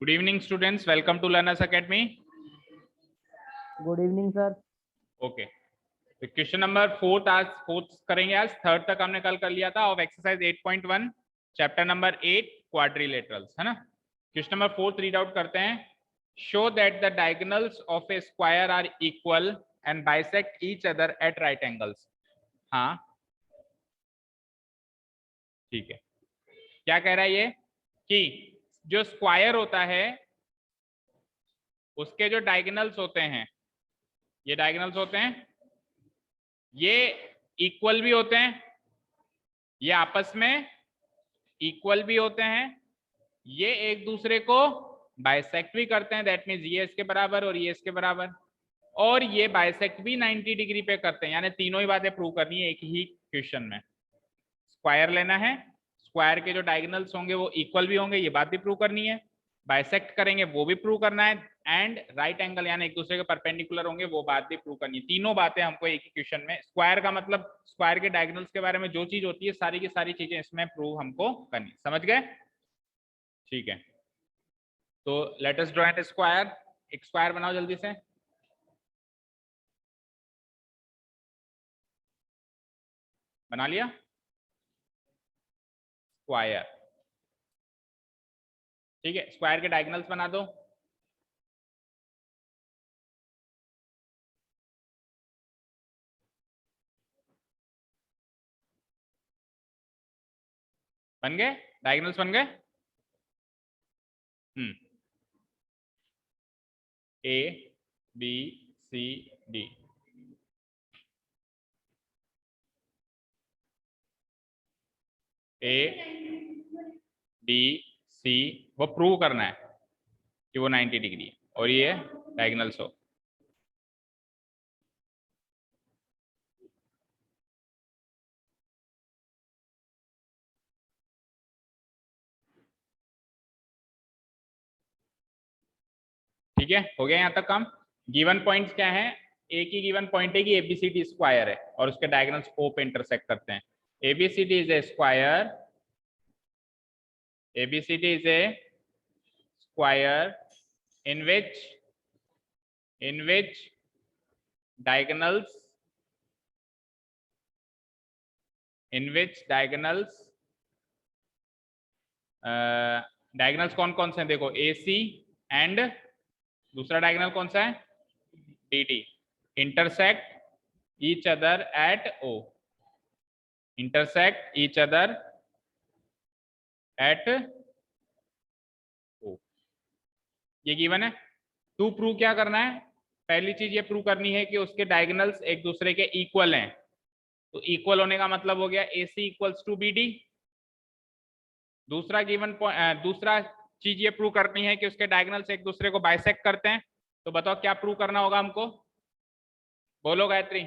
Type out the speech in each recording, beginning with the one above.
Good evening students, welcome to Learners Academy. Good evening sir. Okay, तो question number fourth करेंगे आज। Third तक हमने कल कर लिया था of exercise 8.1 chapter number 8 quadrilaterals, है ना। Question number fourth read out करते हैं। Show that the diagonals of a square are equal and bisect each other at right angles. हाँ ठीक है, क्या कह रहा है ये कि जो स्क्वायर होता है उसके जो डायगोनल्स होते हैं, ये डायगोनल्स होते हैं, ये इक्वल भी होते हैं, ये आपस में इक्वल भी होते हैं, ये एक दूसरे को बाइसेक्ट भी करते हैं, दैट मीन्स ये इसके बराबर और ये इसके बराबर, और ये बाइसेक्ट भी 90 डिग्री पे करते हैं। यानी तीनों ही बातें प्रूव करनी है एक ही क्वेश्चन में। स्क्वायर लेना है, स्क्वायर के जो डायगोनल्स होंगे वो इक्वल भी होंगे, ये बात भी प्रूव करनी है, बाइसेक्ट करेंगे वो भी प्रूव करना है, एंड राइट एंगल यानी एक दूसरे के परपेंडिकुलर होंगे वो बात भी प्रूव करनी है। तीनों बातें हमको एक ही क्वेश्चन में, स्क्वायर का मतलब स्क्वायर के डायगोनल्स के बारे में जो चीज होती है सारी की सारी चीजें इसमें प्रूव हमको करनी, समझ गए? ठीक है, तो let us draw an square. एक स्क्वायर बनाओ जल्दी से। बना लिया स्क्वायर, ठीक है। स्क्वायर के डायगोनल्स बना दो। बन गए, डायगोनल्स बन गए। A B C D, A D C, वो प्रूव करना है कि वो 90 डिग्री है और ये डायगोनल्स हो। ठीक है, हो गया यहाँ तक काम। गिवन पॉइंट्स क्या है? एक ही गिवन पॉइंट है कि एबीसीडी स्क्वायर है और उसके डायगोनल्स ओ पे इंटरसेक्ट करते हैं। ABCD is a square, ABCD is a square in which diagonals diagonals कौन कौन से हैं? देखो ए सी एंड दूसरा डायगोनल कौन सा है? D D, intersect each other at O, intersect each other at O, ये गिवन है। टू प्रूव क्या करना है? पहली चीज ये प्रूव करनी है कि उसके डायगोनल्स एक दूसरे के इक्वल हैं। तो इक्वल होने का मतलब हो गया ए C equals to B D. दूसरा गिवन दूसरा चीज ये प्रूव करनी है कि उसके डायगोनल्स एक दूसरे को बाइसेक्ट करते हैं। तो बताओ क्या प्रूव करना होगा हमको? बोलो गायत्री।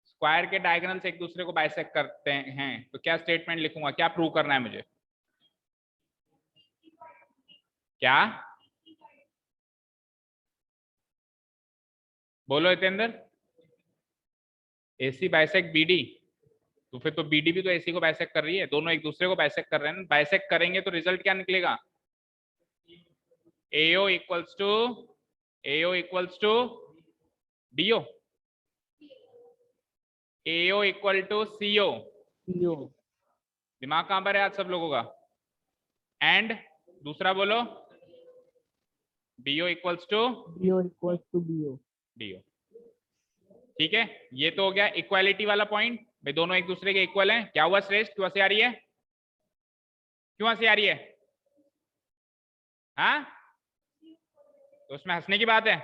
स्क्वायर के डायगोनल्स एक दूसरे को बाइसेक्ट करते हैं, तो क्या स्टेटमेंट लिखूंगा, क्या प्रूव करना है मुझे? क्या बोलो हितेंद्र? एसी बाइसेक्ट बीडी, तो फिर तो बीडी भी तो एसी को बाइसेक्ट कर रही है, दोनों एक दूसरे को बाइसेक्ट कर रहे हैं। बाइसेक्ट करेंगे तो रिजल्ट क्या निकलेगा? AO equals to DO, AO equal to CO। दिमाग कहां पर है आज सब लोगों का? एंड दूसरा बोलो BO इक्वल्स टू BO। ठीक है, ये तो हो गया इक्वालिटी वाला पॉइंट, भाई दोनों एक दूसरे के इक्वल हैं। क्या हुआ श्रेष्ठ, क्यों हंसी आ रही है? क्यों हंसी आ रही है? हाँ, तो उसमें हंसने की बात है?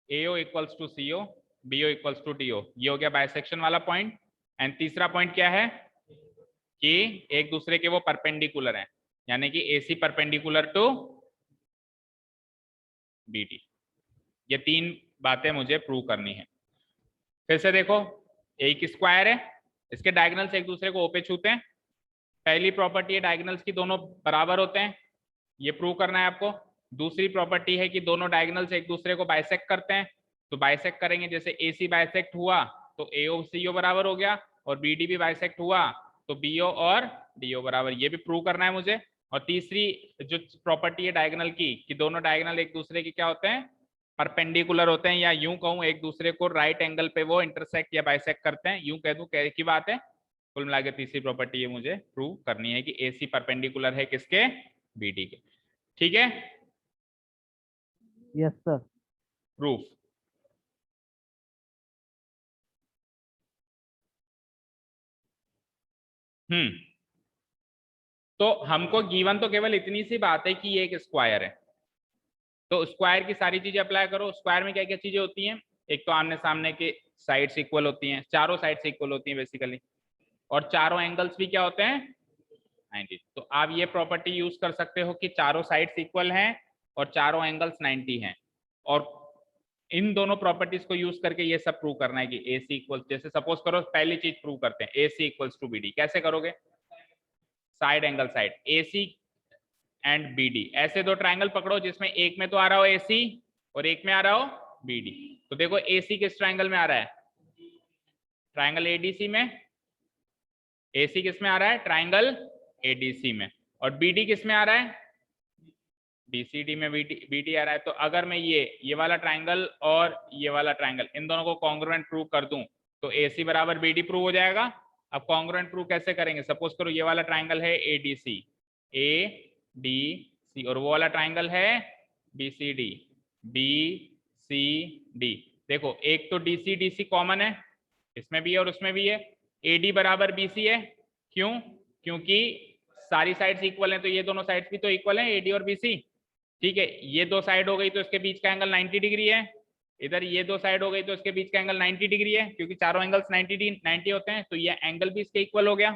AO equals to CO, BO equals to DO, ये हो गया बाइसेक्शन वाला पॉइंट। एंड तीसरा पॉइंट क्या है कि एक दूसरे के वो परपेंडिकुलर हैं, यानी कि AC परपेंडिकुलर टू BD। ये तीन बातें मुझे प्रूव करनी है। फिर से देखो, एक स्क्वायर है, इसके डायगोनल्स एक दूसरे को ओ पे छूते हैं। पहली प्रॉपर्टी है डायगोनल्स की दोनों बराबर होते हैं, ये प्रूव करना है आपको। दूसरी प्रॉपर्टी है कि दोनों डायगोनल्स एक दूसरे को बाइसेक्ट करते हैं। तो बाइसेक्ट करेंगे, जैसे AC बाइसेक्ट हुआ तो AO CO बराबर हो गया, और BD भी बाइसेक्ट हुआ तो बीओ और डीओ बराबर, ये भी प्रूव करना है मुझे। और तीसरी जो प्रॉपर्टी है डायगोनल की, कि दोनों डायगोनल एक दूसरे के क्या होते हैं, परपेंडिकुलर होते हैं, या यूं कहूं एक दूसरे को राइट एंगल पे वो इंटरसेक्ट या बाइसेक्ट करते हैं, यूं कह दूं की बात है। कुल मिला के तीसरी प्रॉपर्टी ये मुझे प्रूव करनी है कि ए सी परपेंडिकुलर है किसके, बी डी के। ठीक है, यस सर। प्रूफ। तो हमको गिवन तो केवल इतनी सी बात है कि ये एक स्क्वायर है, तो स्क्वायर की सारी चीजें अप्लाई करो। स्क्वायर में क्या क्या चीजें होती हैं, एक तो आमने सामने के साइड्स इक्वल होती हैं, चारों साइड्स इक्वल होती हैं बेसिकली, और चारों एंगल्स भी क्या होते हैं, 90। तो आप ये प्रॉपर्टी यूज कर सकते हो कि चारों साइड्स इक्वल हैं और चारों एंगल्स 90 हैं, और इन दोनों प्रॉपर्टीज को यूज करके ये सब प्रूव करना है कि ए सी इक्वल, जैसे सपोज करो पहली चीज प्रूव करते हैं, A C equals to B D. कैसे करोगे, side angle side, A C and B D, ऐसे दो ट्राइंगल पकड़ो जिसमें एक में तो आ रहा हो ए सी और एक में आ रहा हो बी डी। तो देखो ए सी किस ट्राइंगल में आ रहा है, ट्राइंगल एडीसी में। ए सी किस में आ रहा है, ट्राइंगल एडीसी में। और बी डी किस में आ रहा है, बीसीडी में बीडी आ रहा है। तो अगर मैं ये वाला ट्राइंगल और ये वाला ट्राइंगल, इन दोनों को कॉन्ग्रुएंट प्रूव कर दूं तो ए सी बराबर बी डी प्रूव हो जाएगा। अब कॉन्ग्रुएंट प्रूव कैसे करेंगे, सपोज करो ये वाला ट्राइंगल है एडीसी, ए डी सी, और वो वाला ट्राइंगल है बीसीडी, बी सी डी। देखो एक तो डीसी डीसी कॉमन है, इसमें भी है और उसमें भी है। एडी बराबर बीसी है, क्यों, क्योंकि सारी साइड्स इक्वल हैं, तो ये दोनों साइड्स भी तो इक्वल हैं, एडी और बीसी। ठीक है, ये दो साइड हो गई तो इसके बीच का एंगल 90 डिग्री है, इधर ये दो साइड हो गई तो इसके बीच का एंगल 90 डिग्री है, क्योंकि चारों एंगल्स 90 होते हैं, तो ये एंगल भी इसके इक्वल हो गया।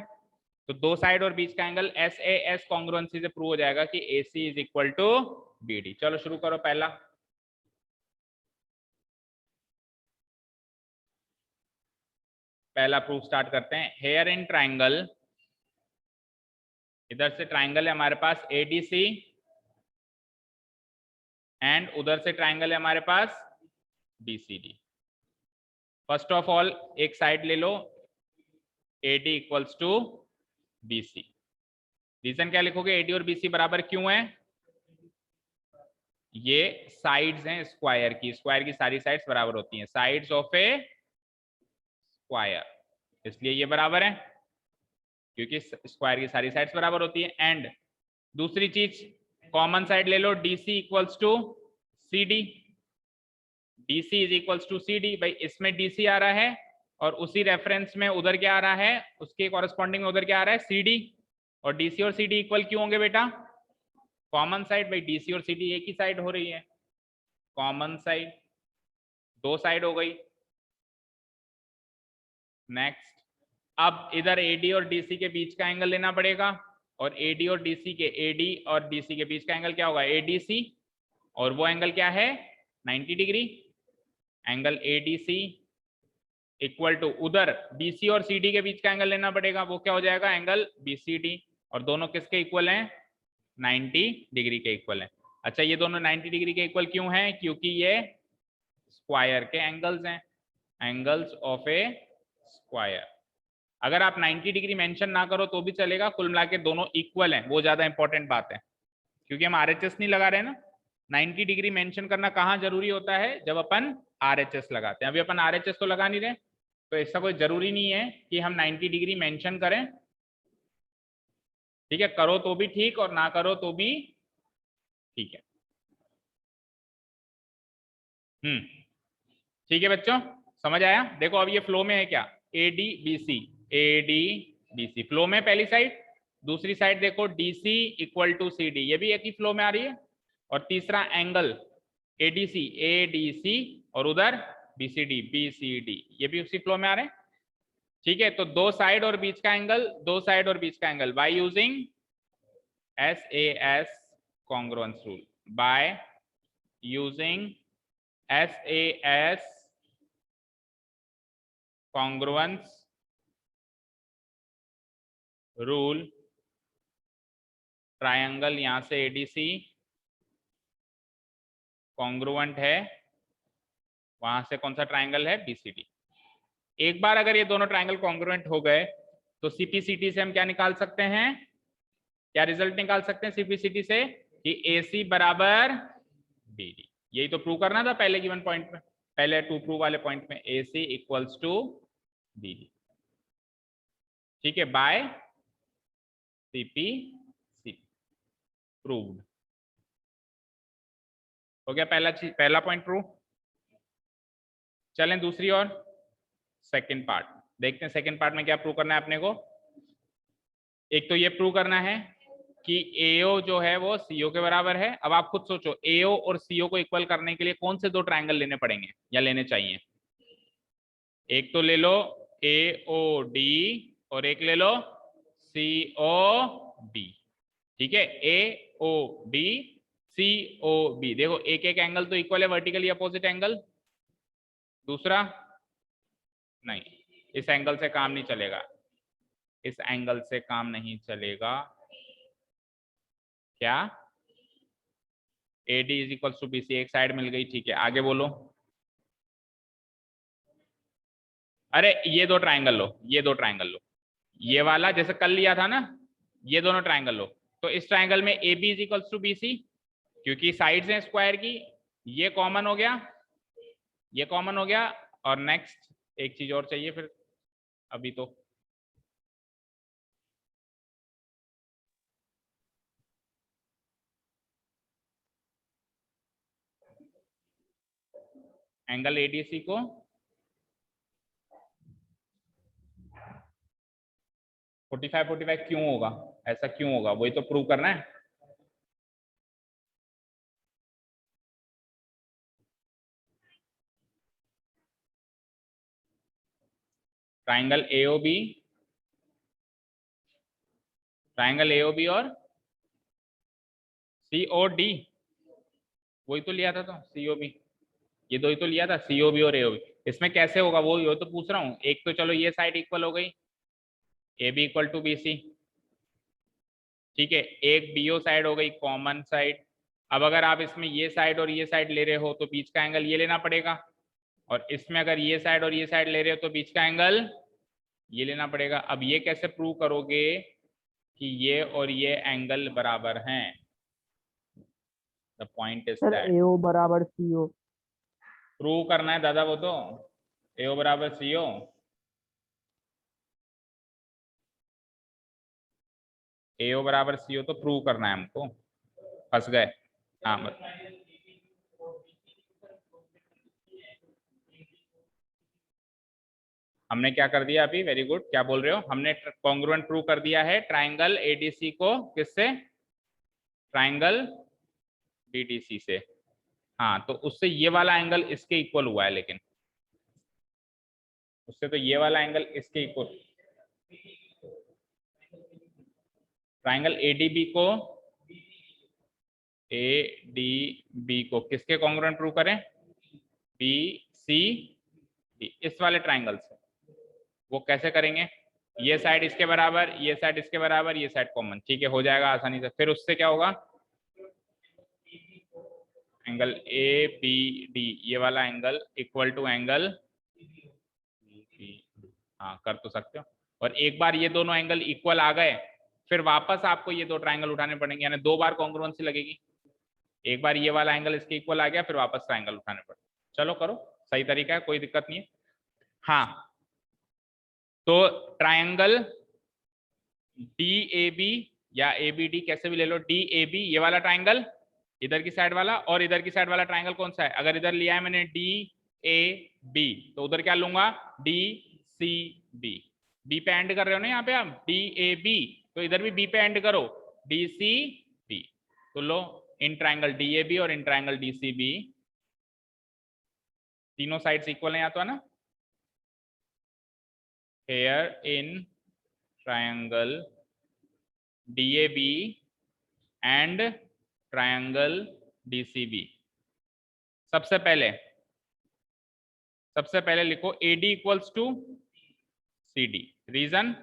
तो दो साइड और बीच का angle S A S congruency से प्रूव हो जाएगा कि A C is equal to B D. चलो शुरू करो, पहला प्रूफ स्टार्ट करते हैं। हेयर इन ट्राइंगल, इधर से ट्राइंगल है हमारे पास एडीसी, एंड उधर से ट्राइंगल है हमारे पास बीसीडी। फर्स्ट ऑफ ऑल एक साइड ले लो, AD equals to BC. Reason क्या लिखोगे, एडी और बीसी बराबर क्यों है, ये साइड्स हैं स्क्वायर की, स्क्वायर की सारी साइड्स बराबर होती हैं, साइड्स ऑफ ए स्क्वायर, इसलिए ये बराबर है, क्योंकि स्क्वायर की सारी साइड्स बराबर होती है। एंड दूसरी चीज, कॉमन साइड ले लो, DC equals to C D, DC is equals to C D. भाई इसमें डीसी आ रहा है और उसी रेफरेंस में उधर क्या आ रहा है, उसके कॉरेस्पॉन्डिंग में उधर क्या आ रहा है, सी डी। और डीसी और सी डी इक्वल क्यों होंगे बेटा, कॉमन साइड, भाई डीसी और सी डी एक ही साइड हो रही है, कॉमन साइड, दो साइड हो गई। नेक्स्ट, अब इधर एडी और डीसी के बीच का एंगल लेना पड़ेगा, और एडी और डीसी के बीच का एंगल क्या होगा, एडीसी, और वो एंगल क्या है, 90 degree. Angle ADC equal to उधर बीसी और सीडी के बीच का एंगल लेना पड़ेगा, वो क्या हो जाएगा, एंगल बीसीडी, और दोनों किसके इक्वल हैं, 90 डिग्री के इक्वल हैं। अच्छा, ये दोनों 90 डिग्री के इक्वल क्यों हैं, क्योंकि ये स्क्वायर के एंगल्स हैं, एंगल्स ऑफ ए स्क्वायर। अगर आप 90 डिग्री मेंशन ना करो तो भी चलेगा, कुल मिला के दोनों इक्वल हैं, वो ज्यादा इंपॉर्टेंट बात है, क्योंकि हम आरएचएस नहीं लगा रहे ना। 90 डिग्री मेंशन करना कहाँ जरूरी होता है, जब अपन आरएचएस लगाते हैं। अभी अपन आरएचएस तो लगा नहीं रहे, तो ऐसा कोई जरूरी नहीं है कि हम 90 डिग्री मेंशन करें। ठीक है, करो तो भी ठीक और ना करो तो भी ठीक है। ठीक है बच्चों, समझ आया। देखो अब ये फ्लो में है क्या, एडी बीसी फ्लो में पहली साइड, दूसरी साइड देखो DC equal to C D, ये भी एक ही फ्लो में आ रही है। और तीसरा एंगल एडीसी और उधर बीसीडी ये भी उसी फ्लो में आ रहे हैं। ठीक है, तो दो साइड और बीच का angle by using SAS congruence rule, bye using SAS congruence rule, triangle यहां से एडीसी कॉन्ग्रुएंट है, वहां से कौन सा ट्रायंगल है, बीसीडी। एक बार अगर ये दोनों ट्रायंगल कॉन्ग्रुएंट हो गए तो सीपीसीटी से हम क्या निकाल सकते हैं, क्या रिजल्ट निकाल सकते हैं सीपीसीटी से कि AC बराबर BD। यही तो प्रूव करना था पहले गिवन पॉइंट में, पहले टू प्रूव वाले पॉइंट में, AC इक्वल्स टू BD। ठीक है, बाय CPCT प्रूव्ड। हो गया पहला पॉइंट प्रूव। चलें दूसरी ओर, सेकंड पार्ट देखते हैं। सेकंड पार्ट में क्या प्रूव करना है अपने को। एक तो ये प्रूव करना है कि AO जो है वो CO के बराबर है। अब आप खुद सोचो, AO और CO को इक्वल करने के लिए कौन से दो ट्रायंगल लेने पड़ेंगे या लेने चाहिए। एक तो ले लो AOD और एक ले लो COB। ठीक है, AOD COB। देखो एक एक एंगल तो इक्वल है, वर्टिकली अपोजिट एंगल। दूसरा नहीं, इस एंगल से काम नहीं चलेगा, इस एंगल से काम नहीं चलेगा। क्या, AD is equal to BC, एक साइड मिल गई। ठीक है, आगे बोलो। अरे ये दो ट्रायंगल लो, ये दो ट्रायंगल लो, ये वाला जैसे कल लिया था ना, ये दोनों ट्रायंगल लो। तो इस ट्रायंगल में AB is equal to BC, क्योंकि साइड्स हैं स्क्वायर की, ये कॉमन हो गया, ये कॉमन हो गया। और नेक्स्ट एक चीज और चाहिए फिर अभी तो, एंगल ADC को 45 क्यों होगा, ऐसा क्यों होगा, वही तो प्रूव करना है। ट्रायंगल AOB, ट्रायंगल AOB और COD, वही तो लिया था। तो COB, ये दो ही तो लिया था, COB और AOB। इसमें कैसे होगा वो तो पूछ रहा हूँ। एक तो चलो ये साइड इक्वल हो गई, AB इक्वल टू BC। ठीक है, एक BO साइड हो गई कॉमन साइड। अब अगर आप इसमें ये साइड और ये साइड ले रहे हो तो बीच का एंगल ये लेना पड़ेगा, और इसमें अगर ये साइड और ये साइड ले रहे हो तो बीच का एंगल ये लेना पड़ेगा। अब ये कैसे प्रूव करोगे कि ये और ये एंगल बराबर हैं। The point is sir that AO बराबर CO। प्रूव करना है दादा, वो तो AO बराबर CO। AO बराबर CO तो प्रूव करना है हमको, फंस गए। हाँ हमने क्या कर दिया अभी, वेरी गुड, क्या बोल रहे हो, हमने कॉन्ग्रुएंट प्रूव कर दिया है ट्रायंगल ADC को, किससे, ट्रायंगल BDC से। हाँ, तो उससे ये वाला एंगल इसके इक्वल हुआ है, लेकिन उससे तो ये वाला एंगल इसके इक्वल। ट्रायंगल ADB को किसके कॉन्ग्रुएंट प्रूव करें, BCD, इस वाले ट्रायंगल से। वो कैसे करेंगे, ये साइड इसके बराबर, ये साइड इसके बराबर, ये साइड कॉमन। ठीक है, हो जाएगा आसानी से। फिर उससे क्या होगा, एंगल ABD, ये वाला एंगल इक्वल टू एंगल, हाँ कर तो सकते हो। और एक बार ये दोनों एंगल इक्वल आ गए, फिर वापस आपको ये दो ट्रायंगल उठाने पड़ेंगे, यानी दो बार कॉन्ग्रुएंसी लगेगी। एक बार ये वाला एंगल इसके इक्वल आ गया, फिर वापस ट्रायंगल उठाने पड़े। चलो करो, सही तरीका है, कोई दिक्कत नहीं है। हाँ, तो ट्रायंगल DAB या ABD कैसे भी ले लो, DAB ये वाला ट्रायंगल इधर की साइड वाला, और इधर की साइड वाला ट्रायंगल कौन सा है, अगर इधर लिया है मैंने DAB तो उधर क्या लूंगा, DCB। B पे एंड कर रहे हो ना यहाँ पे आप, DAB, तो इधर भी B पे एंड करो, DCB। तो लो, इन ट्रायंगल DAB और इन ट्रायंगल DCB तीनों साइड्स इक्वल है या तो, है ना। Here in triangle DAB and triangle DCB, सबसे पहले लिखो AD equals to CD। Reason,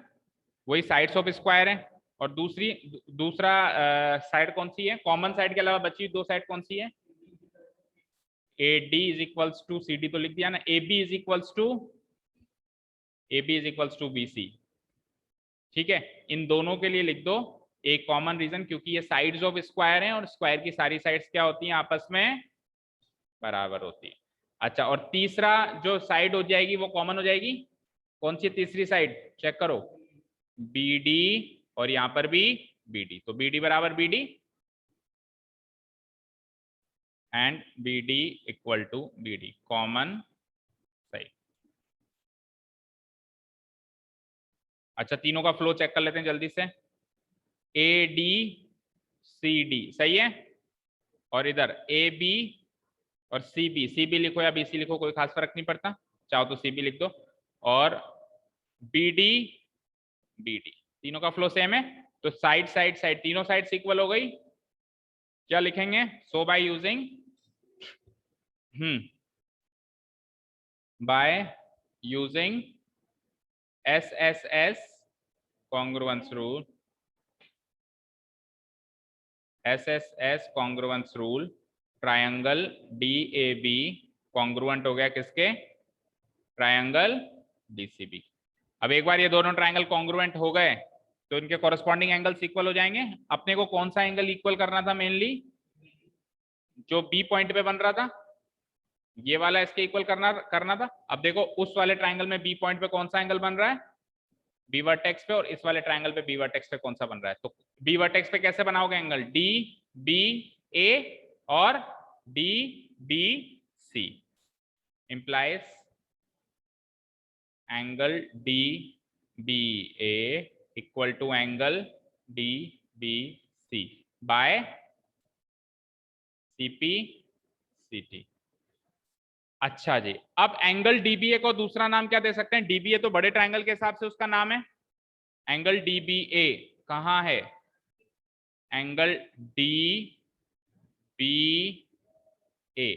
वही साइड्स ऑफ स्क्वायर है। और दूसरा साइड कौन सी है, कॉमन साइड के अलावा बची दो साइड कौन सी है, AD is equals to CD तो लिख दिया ना, AB is equals to BC। ठीक है, इन दोनों के लिए लिख दो एक कॉमन रीजन, क्योंकि ये साइड्स ऑफ स्क्वायर हैं और स्क्वायर की सारी साइड्स क्या होती हैं, आपस में बराबर होती है। अच्छा, और तीसरा जो साइड हो जाएगी वो कॉमन हो जाएगी, कौन सी तीसरी साइड, चेक करो, बी डी, और यहां पर भी बी डी, तो बी डी बराबर B D and B D equal to B D, common side. अच्छा, तीनों का फ्लो चेक कर लेते हैं जल्दी से, ए डी सी डी सही है, और इधर ए बी और सी बी लिखो या बी सी लिखो, कोई खास फर्क नहीं पड़ता, चाहो तो सी बी लिख दो, और बी डी बी डी, तीनों का फ्लो सेम है, तो साइड साइड साइड तीनों साइड इक्वल हो गई, क्या लिखेंगे, so by using by using SSS congruence rule, SSS congruence rule, triangle DAB congruent हो गया किसके, ट्रायंगल DCB। अब एक बार ये दोनों ट्रायंगल कॉन्ग्रुएंट हो गए तो इनके कॉरेस्पॉन्डिंग एंगल्स इक्वल हो जाएंगे। अपने को कौन सा एंगल इक्वल करना था, मेनली जो बी पॉइंट पे बन रहा था, ये वाला इसके इक्वल करना था। अब देखो उस वाले ट्रायंगल में बी पॉइंट पे कौन सा एंगल बन रहा है, बी वर्टेक्स पे, और इस वाले ट्रायंगल पे बी वर्टेक्स पे कौन सा बन रहा है, तो बी वर्टेक्स पे कैसे बनाओगे एंगल, डी बी ए और D B C, implies angle D B A equal to angle D B C by CPCT. अच्छा जी, अब एंगल डीबीए को दूसरा नाम क्या दे सकते हैं, डीबीए तो बड़े ट्रायंगल के हिसाब से उसका नाम है, एंगल डीबीए कहां है, एंगल डी बी ए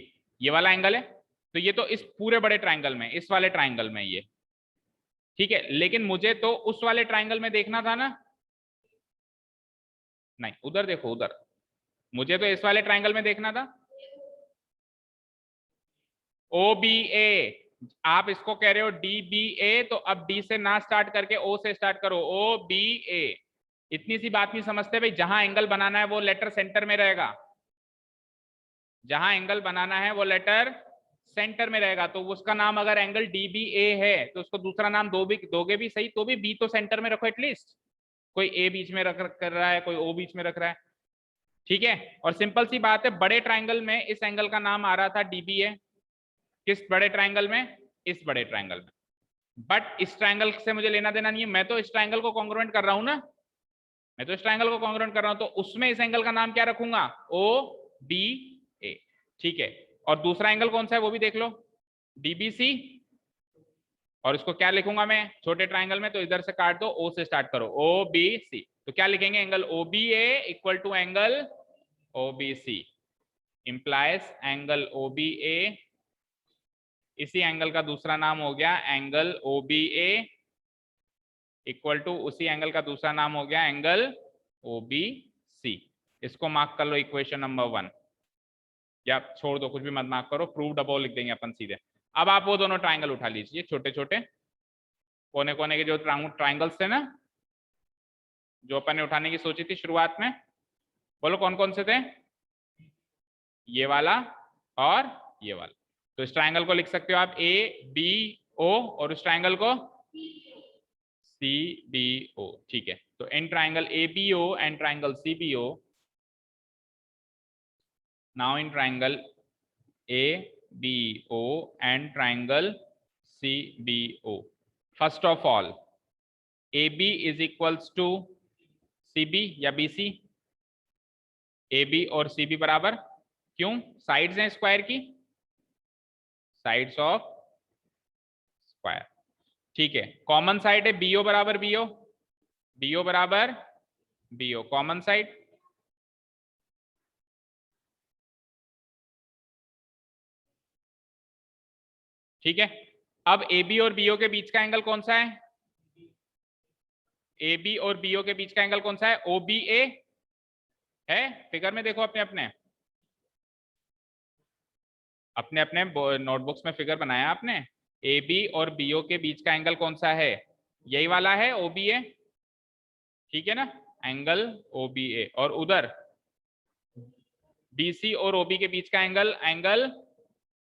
ये वाला एंगल है, तो ये तो इस पूरे बड़े ट्रायंगल में, इस वाले ट्रायंगल में ये, ठीक है, लेकिन मुझे तो उस वाले ट्रायंगल में देखना था ना, नहीं उधर देखो उधर, मुझे तो इस वाले ट्रायंगल में देखना था, ओ बी ए, आप इसको कह रहे हो डी बी ए, तो अब डी से ना स्टार्ट करके ओ से स्टार्ट करो, ओ बी ए, इतनी सी बात नहीं समझते भाई, जहां एंगल बनाना है वो लेटर सेंटर में रहेगा, जहां एंगल बनाना है वो लेटर सेंटर में रहेगा, तो उसका नाम अगर एंगल डी बी ए है तो उसको दूसरा नाम दोगे भी सही, तो भी बी तो सेंटर में रखो एटलीस्ट, कोई ए बीच में रख कर रहा है, कोई ओ बीच में रख रहा है, ठीक है। और सिंपल सी बात है, बड़े ट्रायंगल में इस एंगल का नाम आ रहा था डीबीए, किस बड़े ट्रायंगल में, इस बड़े ट्रायंगल में, बट इस ट्रायंगल से मुझे लेना देना नहीं है, मैं तो इस ट्रायंगल को कॉन्ग्रुएंट कर रहा हूं ना, मैं तो इस ट्रायंगल को कॉन्ग्रुएंट कर रहा हूं, तो उसमें इस एंगल का नाम क्या रखूंगा, ओ बी ए, ठीक है। और दूसरा एंगल कौन सा है वो भी देख लो, डीबीसी, और इसको क्या लिखूंगा मैं छोटे ट्रायंगल में, तो इधर से काट दो, ओ से स्टार्ट करो, ओ बी सी, तो क्या लिखेंगे, angle O B A equal to angle O B C, implies angle O B A, इसी एंगल का दूसरा नाम हो गया angle O B A, equal to उसी एंगल का दूसरा नाम हो गया एंगल ओ बी सी। इसको मार्क कर लो इक्वेशन नंबर 1, या छोड़ दो कुछ भी मत मार्क करो, प्रूव्ड अबव लिख देंगे अपन सीधे। अब आप वो दोनों ट्रायंगल उठा लीजिए, छोटे छोटे कोने कोने के जो ट्रायंगल्स थे ना, जो अपन ने उठाने की सोची थी शुरुआत में, बोलो कौन कौन से थे, ये वाला और ये वाला, तो इस ट्रायंगल को लिख सकते हो आप ए बी ओ, और उस ट्रायंगल को सी बी ओ, ठीक है। तो in triangle A B O and triangle C B O, now in triangle A B O and triangle C B O, first of all A B is equals to C B या B C, A B और C B बराबर, क्यों, sides हैं square की, sides of square, ठीक है। Common side है BO बराबर बीओ, बीओ बराबर बीओ, कॉमन साइड, ठीक है। अब ए बी और बीओ के बीच का एंगल कौन सा है, ए बी और बीओ के बीच का एंगल कौन सा है, ओ बी ए है, फिगर में देखो अपने अपने अपने अपने नोटबुक्स में फिगर बनाया आपने, ए बी और बीओ के बीच का एंगल कौन सा है, यही वाला है ओ बी ए, ठीक है ना, एंगल OBA, और उधर BC और OB के बीच का एंगल, एंगल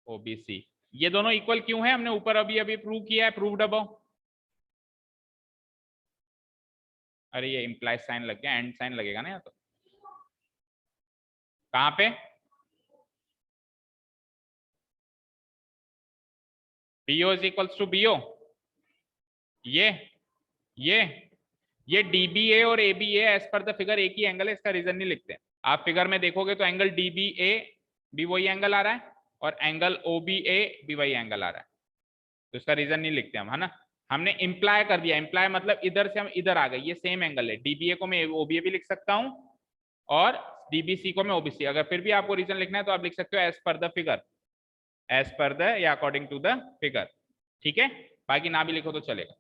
OBC। ये दोनों इक्वल क्यों है, हमने ऊपर अभी अभी प्रूव किया है, प्रूव्ड अबव। अरे ये इंप्लाइज साइन लग गया, एंड साइन लगेगा ना यहाँ तो। कहाँ पे, BO is equals to BO, ये DBA और ABA as per the figure एक ही एंगल है, इसका रीजन नहीं लिखते। आप फिगर में देखोगे तो एंगल DBA भी वही एंगल आ रहा है और एंगल OBA भी वही एंगल आ रहा है, तो इसका रीजन नहीं लिखते हम, है ना। हमने इंप्लाई कर दिया, इंप्लाई मतलब इधर से हम इधर आ गए, ये सेम एंगल है। DBA को मैं OBA भी लिख सकता हूं और DBC को मैं OBC। अगर फिर भी आपको रीजन लिखना है तो आप लिख सकते हो as per the figure, as per the या अकॉर्डिंग टू द फिगर, ठीक है। बाकी ना भी लिखो तो चलेगा।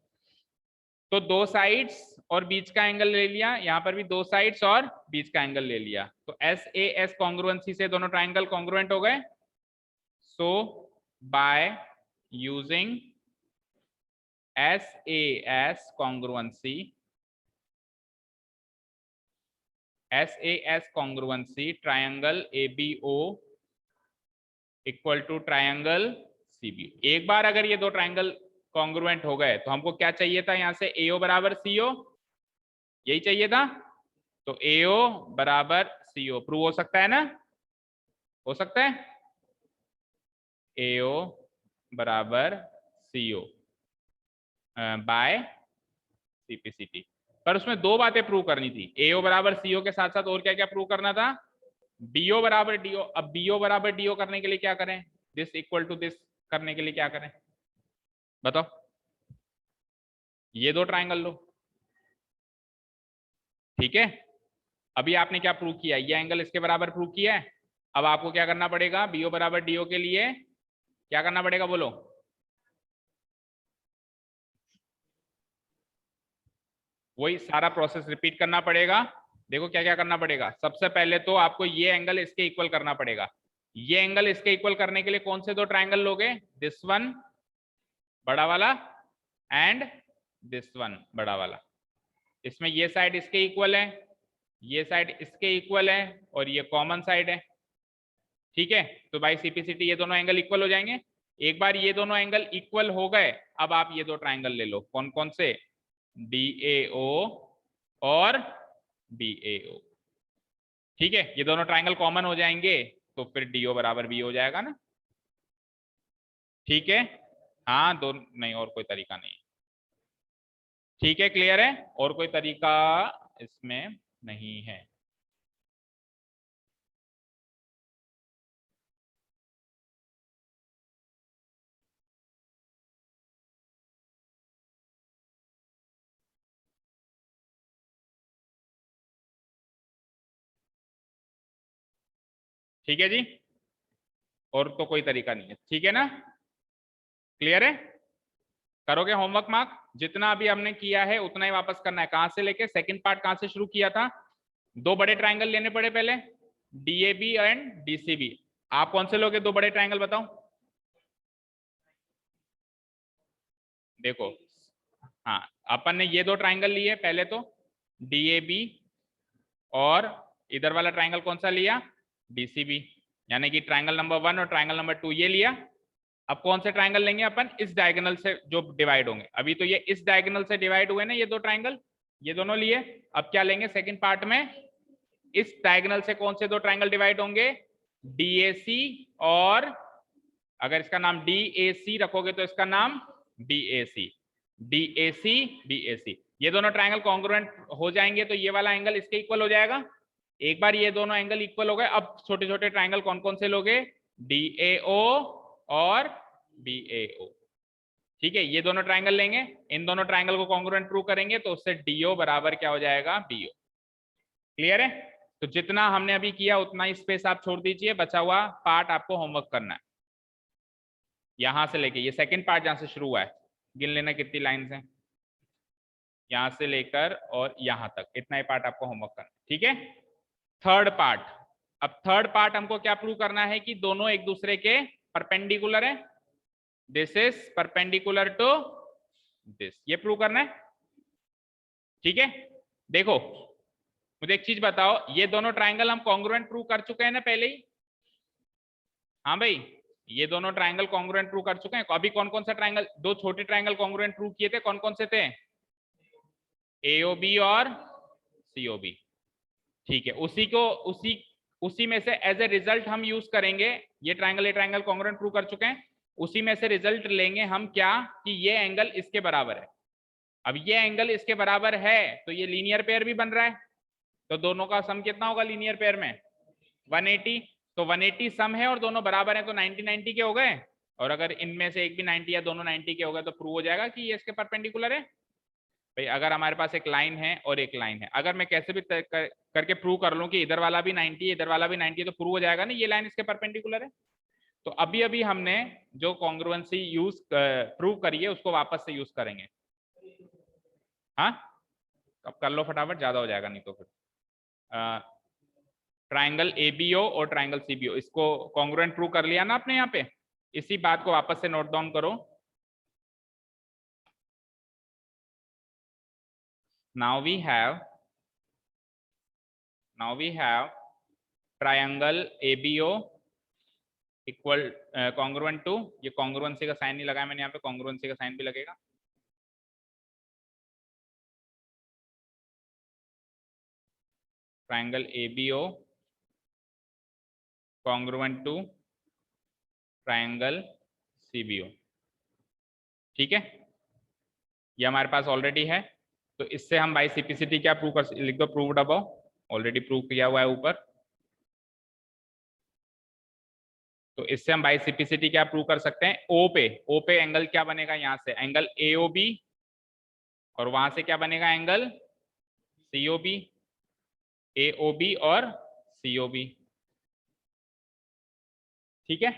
तो दो साइड्स और बीच का एंगल ले लिया, यहां पर भी दो साइड्स और बीच का एंगल ले लिया, तो SAS कॉन्ग्रुएंसी से दोनों ट्राइंगल कॉन्ग्रुएंट हो गए। So by using SAS congruency, SAS congruency, triangle ABO equal to triangle CBO। एक बार अगर ये दो ट्रायंगल कॉन्ग्रुएंट हो गए तो हमको क्या चाहिए था, यहां से AO बराबर CO, यही चाहिए था। तो AO बराबर CO प्रूव हो सकता है ना, हो सकता है, AO बराबर CO बाय CPCT। पर उसमें दो बातें प्रूव करनी थी, AO बराबर CO के साथ साथ और क्या क्या प्रूव करना था, BO बराबर DO। अब BO बराबर DO करने के लिए क्या करें, दिस इक्वल टू दिस करने के लिए क्या करें बताओ, ये दो ट्राइंगल लो, ठीक है। अभी आपने क्या प्रूव किया, ये एंगल इसके बराबर प्रूव किया है। अब आपको क्या करना पड़ेगा, BO बराबर DO के लिए क्या करना पड़ेगा बोलो, वही सारा प्रोसेस रिपीट करना पड़ेगा। देखो क्या क्या करना पड़ेगा, सबसे पहले तो आपको ये एंगल इसके इक्वल करना पड़ेगा। ये एंगल इसके इक्वल करने के लिए कौन से दो ट्राइंगल लोगे, दिस वन बड़ा वाला एंड दिस वन बड़ा वाला। इसमें ये साइड इसके इक्वल है, ये साइड इसके इक्वल है और ये कॉमन साइड है, ठीक है। तो बाय CPCT ये दोनों एंगल इक्वल हो जाएंगे। एक बार ये दोनों एंगल इक्वल हो गए, अब आप ये दो ट्राइंगल ले लो, कौन कौन से, DAO और BAO, ठीक है। ये दोनों ट्राइंगल कॉमन हो जाएंगे तो फिर DO बराबर B हो जाएगा ना, ठीक है। हाँ दो नहीं, और कोई तरीका नहीं, ठीक है, क्लियर है, और कोई तरीका इसमें नहीं है। ठीक है जी, और तो कोई तरीका नहीं है, ठीक है ना, क्लियर है। करोगे होमवर्क मार्क, जितना अभी हमने किया है उतना ही वापस करना है। कहां से लेके सेकंड पार्ट कहां से शुरू किया था, दो बड़े ट्राइंगल लेने पड़े पहले, DAB एंड DCB। आप कौन से लोगे दो बड़े ट्राइंगल बताओ, देखो हाँ अपन ने ये दो ट्राइंगल लिए पहले तो, DAB, और इधर वाला ट्राइंगल कौन सा लिया, DCB, यानी कि ट्राइंगल नंबर 1 और ट्राइंगल नंबर 2 ये लिया। अब कौन से ट्राइंगल लेंगे अपन, इस डायगोनल से जो डिवाइड होंगे, अभी तो ये इस डायगोनल से डिवाइड हुए ना ये दो ट्राइंगल, ये दोनों लिए। अब क्या लेंगे सेकंड पार्ट में, इस डायगोनल से कौन से दो ट्राइंगल डिवाइड होंगे, DAC, और अगर इसका नाम DAC रखोगे तो इसका नाम BAC, DAC BAC। ये दोनों ट्राइंगल कॉन्ग्रुएंट हो जाएंगे तो ये वाला एंगल इसके इक्वल हो जाएगा। एक बार ये दोनों एंगल इक्वल हो गए, अब छोटे छोटे ट्राइंगल कौन कौन से लोगे, DAO और BAO, ठीक है। ये दोनों ट्राइंगल लेंगे, इन दोनों ट्राइंगल को कॉन्ग्रुएंट प्रूव करेंगे तो उससे DO बराबर क्या हो जाएगा, BO। क्लियर है। तो जितना हमने अभी किया उतना ही स्पेस आप छोड़ दीजिए, बचा हुआ पार्ट आपको होमवर्क करना है। यहां से लेके ये सेकंड पार्ट जहां से शुरू हुआ है, गिन लेना कितनी लाइंस हैं, यहां से लेकर और यहां तक, इतना ही पार्ट आपको होमवर्क करना, ठीक है। थर्ड पार्ट, अब थर्ड पार्ट हमको क्या प्रूव करना है कि दोनों एक दूसरे के परपेंडिकुलर है, this is perpendicular to this, ये प्रूव करना है, ठीक है। देखो मुझे एक चीज बताओ, ये दोनों ट्राइंगल हम कॉन्ग्रुएंट प्रूव कर चुके हैं ना पहले ही? हाँ भाई, ये दोनों ट्राइंगल कॉन्ग्रुएंट प्रूव कर चुके हैं। अभी कौन कौन सा ट्राइंगल, दो छोटे ट्राइंगल कॉन्ग्रुएंट प्रूव किए थे, कौन कौन से थे? एओबी और सीओबी। ठीक है, उसी में से एज ए रिजल्ट हम यूज करेंगे, ये ट्राइंगल कॉन्ग्रुएंट प्रूव कर चुके हैं, उसी में से रिजल्ट लेंगे हम क्या, कि ये एंगल इसके बराबर है। अब ये एंगल इसके बराबर है तो ये लीनियर पेयर भी बन रहा है, तो दोनों का सम कितना होगा लीनियर पेयर में? 180। तो 180 सम है और दोनों बराबर है, तो 90 90 के हो गए। और अगर इनमें से एक भी 90 या दोनों 90 के हो गए तो प्रूव हो जाएगा कि ये इसके परपेंडिकुलर है। भाई अगर हमारे पास एक लाइन है और एक लाइन है, अगर मैं कैसे भी करके प्रूव कर लूं कि इधर वाला भी 90 है इधर वाला भी 90 है, तो प्रूव हो जाएगा ना ये लाइन इसके परपेंडिकुलर है। तो अभी अभी हमने जो कॉन्ग्रुएंसी यूज प्रूव करी है उसको वापस से यूज करेंगे। हाँ, अब कर लो फटाफट, ज्यादा हो जाएगा नहीं तो फिर। ट्राइंगल एबीओ और ट्राइंगल सीबीओ, इसको कॉन्ग्रुएंट प्रूव कर लिया ना आपने यहाँ पे, इसी बात को वापस से नोट डाउन करो। now we have triangle ABO equal congruent to, ये कॉन्ग्रुएंसी का साइन नहीं लगाया मैंने यहाँ पे, कॉन्ग्रुएंसी का साइन भी लगेगा। Triangle ABO congruent to triangle CBO। ठीक है, ये हमारे पास ऑलरेडी है, तो इससे हम बाई सिंप्लिसिटी क्या प्रूव कर, लिख दो प्रूव्ड अबव, ऑलरेडी प्रूव किया हुआ है ऊपर। तो इससे हम बाई सिंप्लिसिटी क्या प्रूव कर सकते हैं, ओ पे एंगल क्या बनेगा, यहां से एंगल AOB, और वहां से क्या बनेगा एंगल COB, AOB और COB। ठीक है,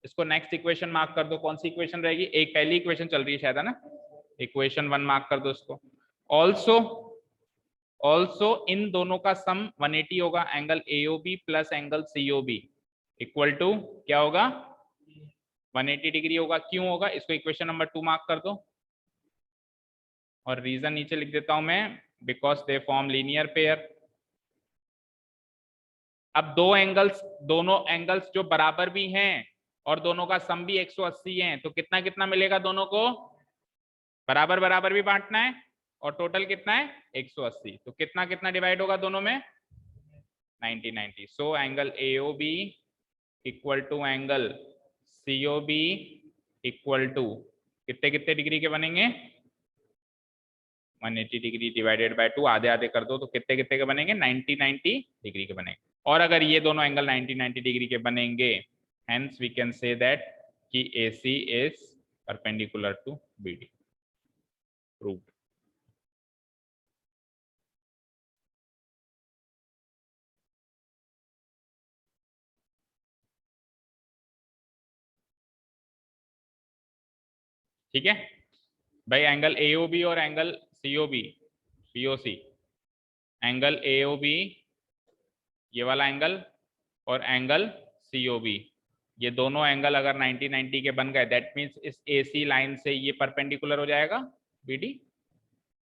इसको नेक्स्ट इक्वेशन मार्क कर दो, कौन सी इक्वेशन रहेगी, एक पहली इक्वेशन चल रही है शायद, है ना, इक्वेशन 1 मार्क कर दो इसको। ऑल्सो इन दोनों का सम 180 होगा, angle AOB plus angle COB equal to क्या होगा, 180 डिग्री होगा। क्यों होगा, इसको इक्वेशन नंबर 2 मार्क कर दो, और रीजन नीचे लिख देता हूं मैं, because they form linear pair. अब दोनों एंगल्स जो बराबर भी हैं और दोनों का सम भी 180 है, तो कितना कितना मिलेगा, दोनों को बराबर बराबर भी बांटना है, और टोटल कितना है 180, तो कितना कितना डिवाइड होगा दोनों में, 90 90। So angle AOB equal to angle COB equal to कितने कितने डिग्री के बनेंगे, 180 डिग्री डिवाइडेड बाय 2, आधे आधे कर दो तो कितने कितने के बनेंगे, 90 90 डिग्री के बनेंगे। और अगर ये दोनों एंगल 90 90 डिग्री के बनेंगे, hence we can say that कि AC is perpendicular to BD। Proved. ठीक है भाई, एंगल AOB और angle COB POC, angle AOB ये वाला एंगल और एंगल COB, ये दोनों एंगल अगर 90 90 के बन गए, दैट मीन्स इस AC लाइन से ये परपेंडिकुलर हो जाएगा BD,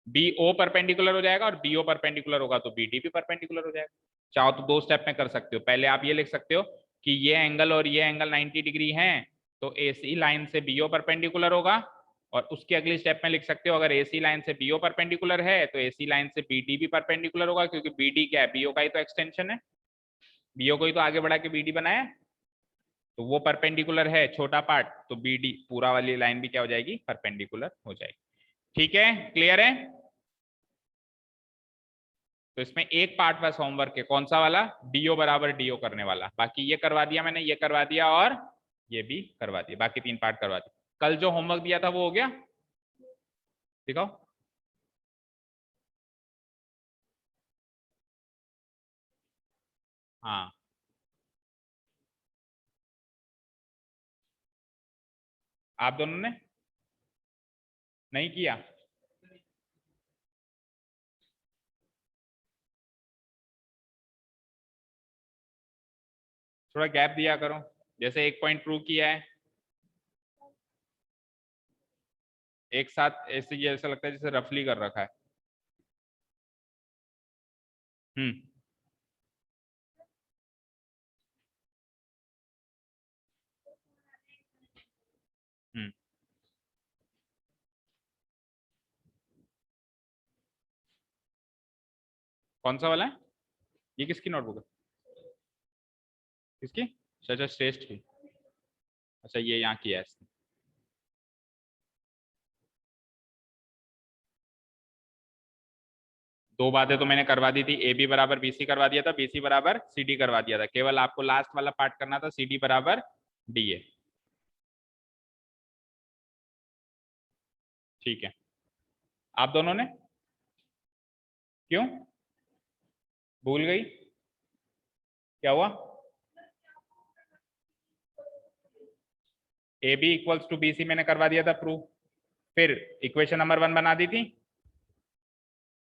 BO परपेंडिकुलर हो जाएगा, और BO परपेंडिकुलर होगा तो BD भी परपेंडिकुलर हो जाएगा। चाहो तो दो स्टेप में कर सकते हो, पहले आप ये लिख सकते हो कि ये एंगल और ये एंगल 90 डिग्री हैं, तो AC लाइन से BO परपेंडिकुलर होगा, और उसके अगली स्टेप में लिख सकते हो अगर AC लाइन से BO परपेंडिकुलर है तो AC लाइन से BD भी परपेंडिकुलर होगा, क्योंकि BD क्या है, BO का ही तो एक्सटेंशन है, BO को ही तो आगे बढ़ा के BD बनाया, तो वो परपेंडिकुलर है छोटा पार्ट, तो BD पूरा वाली लाइन भी क्या हो जाएगी, परपेंडिकुलर हो जाएगी। ठीक है, क्लियर है। तो इसमें एक पार्ट बस होमवर्क है, कौन सा वाला, DO बराबर DO करने वाला, बाकी ये करवा दिया मैंने, ये करवा दिया और ये भी करवा दिया, बाकी 3 पार्ट करवा दिए। कल जो होमवर्क दिया था वो हो गया, दिखाओ। हाँ, आप दोनों ने नहीं किया, थोड़ा गैप दिया करो, जैसे एक पॉइंट प्रूव किया है एक साथ, ऐसे ये ऐसा लगता है जैसे रफली कर रखा है। हम्म, हम्म, कौन सा वाला है? ये किसकी नोटबुक है? किसकी? अच्छा अच्छा, श्रेष्ठ की। अच्छा, ये यहाँ की है इसने। दो बातें तो मैंने करवा दी थी, ए बी बराबर बी सी करवा दिया था, बी सी बराबर सी डी करवा दिया था, केवल आपको लास्ट वाला पार्ट करना था, सी डी बराबर डी ए। ठीक है, आप दोनों ने? क्यों भूल गई? क्या हुआ? A B equals to B C मैंने करवा दिया था प्रूव, फिर इक्वेशन नंबर 1 बना दी थी,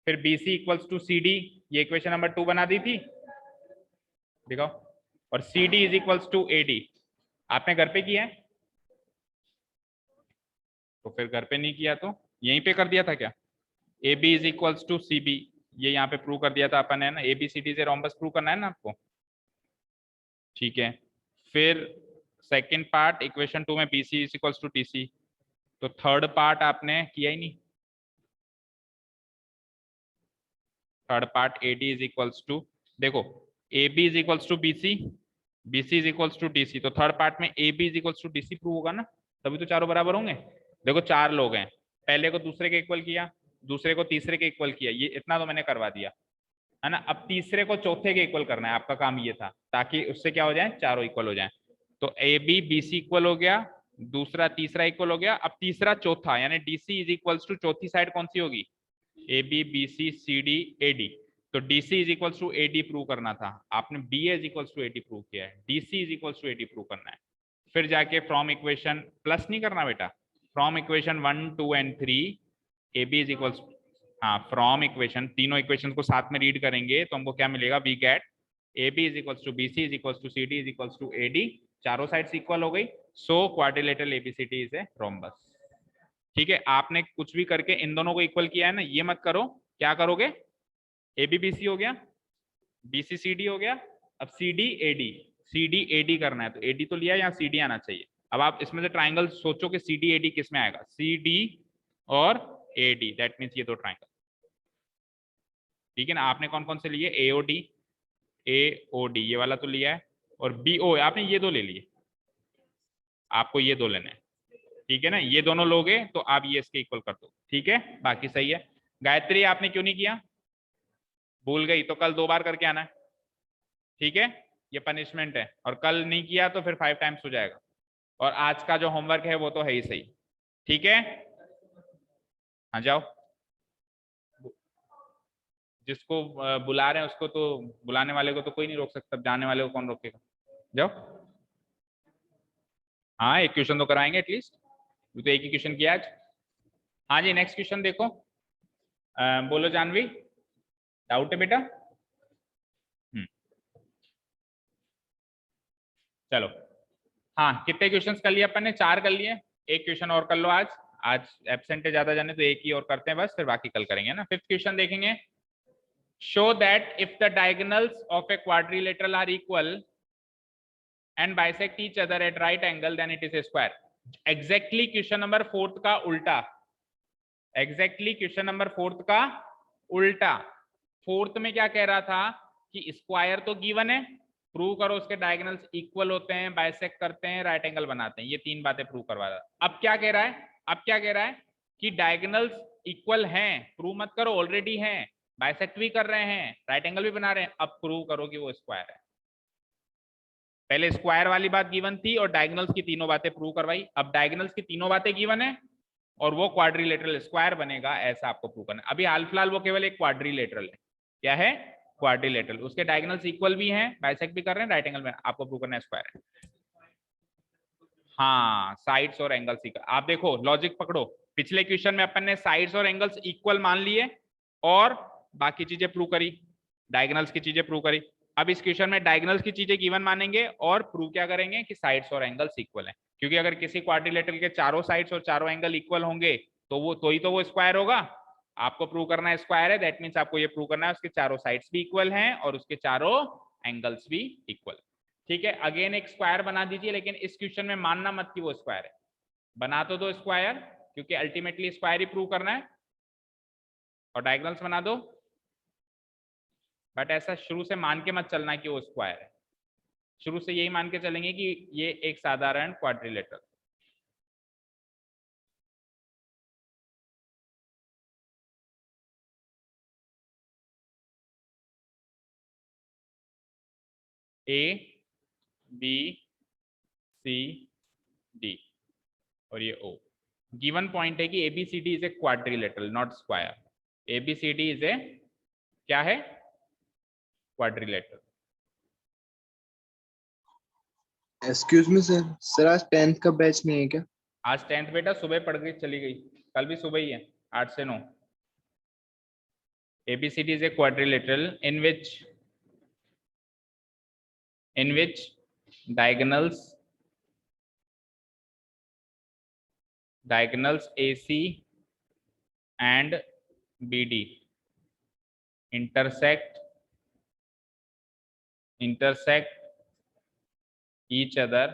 फिर B C equals to C D, ये इक्वेशन नंबर 2 बना दी थी, दिखाओ, और C D is equals to A D. आपने घर पे किया है? तो फिर घर पे नहीं किया तो यहीं पे कर दिया था क्या? A B is equals to C B, ये यहाँ पे प्रूव कर दिया था अपन, है ना? ए बी सी डी से रोम्बस प्रूव करना है ना आपको। ठीक है, फिर सेकंड पार्ट इक्वेशन 2 में B C is equals to T C, तो थर्ड पार्ट आपने किया ही नहीं। Third part A D is equals to, देखो, A B is equals to B C is equals to D C, तो third part में A B is equals to D C prove होगा ना, तभी तो चारों बराबर होंगे। देखो 4 लोग हैं, पहले को दूसरे के इक्वल किया, दूसरे को तीसरे के इक्वल किया, ये इतना तो मैंने करवा दिया, है ना? अब तीसरे को चौथे के इक्वल करना है, आपका काम ये था, ताकि उससे क्या हो जाए, चारों इक्वल हो जाए। तो A B B C equal हो गया, दूसरा तीसरा इक्वल हो गया, अब तीसरा चौथा, यानी D C is equals to चौथी साइड कौन सी होगी? A B B C C D A D. तो D C is equals to A D prove करना था, आपने B is equals to A D prove किया है, D C is equals to A D prove करना है। फिर जाके फ्रॉम इक्वेशन, प्लस नहीं करना बेटा, from equation 1 2 and 3 A B is equals, हाँ, फ्रॉम इक्वेशन, तीनों इक्वेशन को साथ में रीड करेंगे तो हमको क्या मिलेगा? We get A B is equals to B C is equals to C D is equals to A D, चारों साइड्स इक्वल हो गई, so quadrilateral ABCD is a rhombus. ठीक है, आपने कुछ भी करके इन दोनों को इक्वल किया है ना, ये मत करो, क्या करोगे? ए बी बी सी हो गया, बी सी सी डी हो गया, अब C D A D, C D A D करना है, तो ए डी तो लिया, यहाँ सी डी आना चाहिए। अब आप इसमें से ट्राइंगल सोचो कि सी डी ए डी किस में आएगा, सी डी और ए डी, दैट मीन्स ये दो ट्राइंगल। ठीक है ना? आपने कौन कौन से लिए? ए ओ डी ये वाला तो लिया है, और बी ओ, आपने ये दो ले लिए, आपको ये दो लेने हैं। ठीक है ना? ये दोनों लोगे तो आप ये इसके इक्वल कर दो। ठीक है, बाकी सही है। गायत्री आपने क्यों नहीं किया? भूल गई, तो कल 2 बार करके आना है। ठीक है, ये पनिशमेंट है, और कल नहीं किया तो फिर 5 टाइम्स हो जाएगा, और आज का जो होमवर्क है वो तो है ही सही। ठीक है, हाँ जाओ, जिसको बुला रहे हैं उसको तो, बुलाने वाले को तो कोई नहीं रोक सकता, जाने वाले को कौन रोकेगा? जाओ। हाँ, एक क्वेश्चन तो कराएंगे एटलीस्ट, तो एक ही क्वेश्चन किया आज। हाँ जी, नेक्स्ट क्वेश्चन देखो। बोलो जानवी, डाउट है बेटा? चलो, हाँ, कितने क्वेश्चंस कर लिए अपन ने? 4 कर लिए, एक क्वेश्चन और कर लो आज। आज एब्सेंट है ज्यादा जाने, तो एक ही और करते हैं बस, फिर बाकी कल करेंगे ना। 5th क्वेश्चन देखेंगे। Show that if the diagonals of a quadrilateral are equal and bisect each other at right angle then it is a square। exactly question number 4th का उल्टा, exactly क्वेश्चन नंबर 4th का उल्टा। 4th में क्या कह रहा था कि स्क्वायर तो गिवन है, प्रूव करो उसके डायगोनल्स इक्वल होते हैं, बाइसेक्ट करते हैं, राइट एंगल बनाते हैं, ये 3 बातें प्रूव करवा रहा था। अब क्या कह रहा है? अब क्या कह रहा है कि डायगोनल्स इक्वल हैं, प्रूव मत करो, ऑलरेडी हैं, बाइसेक्ट भी कर रहे हैं, राइट एंगल भी बना रहे हैं, अब प्रूव करो कि वो स्क्वायर है। पहले स्क्वायर वाली बात गिवन थी और डायगोनल्स की तीनों बातें प्रूव करवाई, अब डायगोनल्स की तीनों बातें गिवन है और वो क्वाड्रिलेटरल स्क्वायर बनेगा, ऐसा आपको प्रूव करना है। अभी हाल फिलहाल वो केवल एक क्वाड्रिलेटरल है। क्या है? क्वाड्रिलेटरल, उसके डायगोनल्स इक्वल भी हैं, बाइसेक्ट भी कर रहे हैं, राइट एंगल में, आपको प्रूव करना है स्क्वायर है। हाँ, साइड्स और एंगल्स इक्वल। आप देखो, लॉजिक पकड़ो, पिछले क्वेश्चन में अपन ने साइड्स और एंगल्स इक्वल मान लिए और बाकी चीजें प्रूव करी, डायगोनल्स की चीजें प्रूव करी। अब इस क्वेश्चन में डायगोनल्स की चीजें गिवन मानेंगे और प्रूव क्या करेंगे कि साइड्स और एंगल्स इक्वल हैं, क्योंकि अगर किसी क्वाड्रिलेटरल के चारों साइड्स और चारों एंगल इक्वल होंगे तो वो तो ही तो वो स्क्वायर होगा। आपको प्रूव करना है स्क्वायर है, दैट मीन्स आपको ये प्रूव करना है उसके चारों साइड्स भी इक्वल हैं और उसके चारों एंगल्स भी इक्वल। ठीक है, अगेन एक स्क्वायर बना दीजिए, लेकिन इस क्वेश्चन में मानना मत कि वो स्क्वायर है। बना तो दो स्क्वायर, क्योंकि अल्टीमेटली स्क्वायर ही प्रूव करना है, और डायगोनल्स बना दो, बट ऐसा शुरू से मान के मत चलना कि वो स्क्वायर है। शुरू से यही मान के चलेंगे कि ये एक साधारण quadrilateral. A B C D और ये ओ। गिवन पॉइंट है कि ABCD is a quadrilateral not square. ABCD is a क्या है? Quadrilateral. Excuse me sir, sir आज 10th का बैच नहीं है क्या? आज 10th बेटा सुबह पढ़ के चली गई, कल भी सुबह ही है 8 से 9। ABCD is a quadrilateral in which diagonals AC and BD intersect each other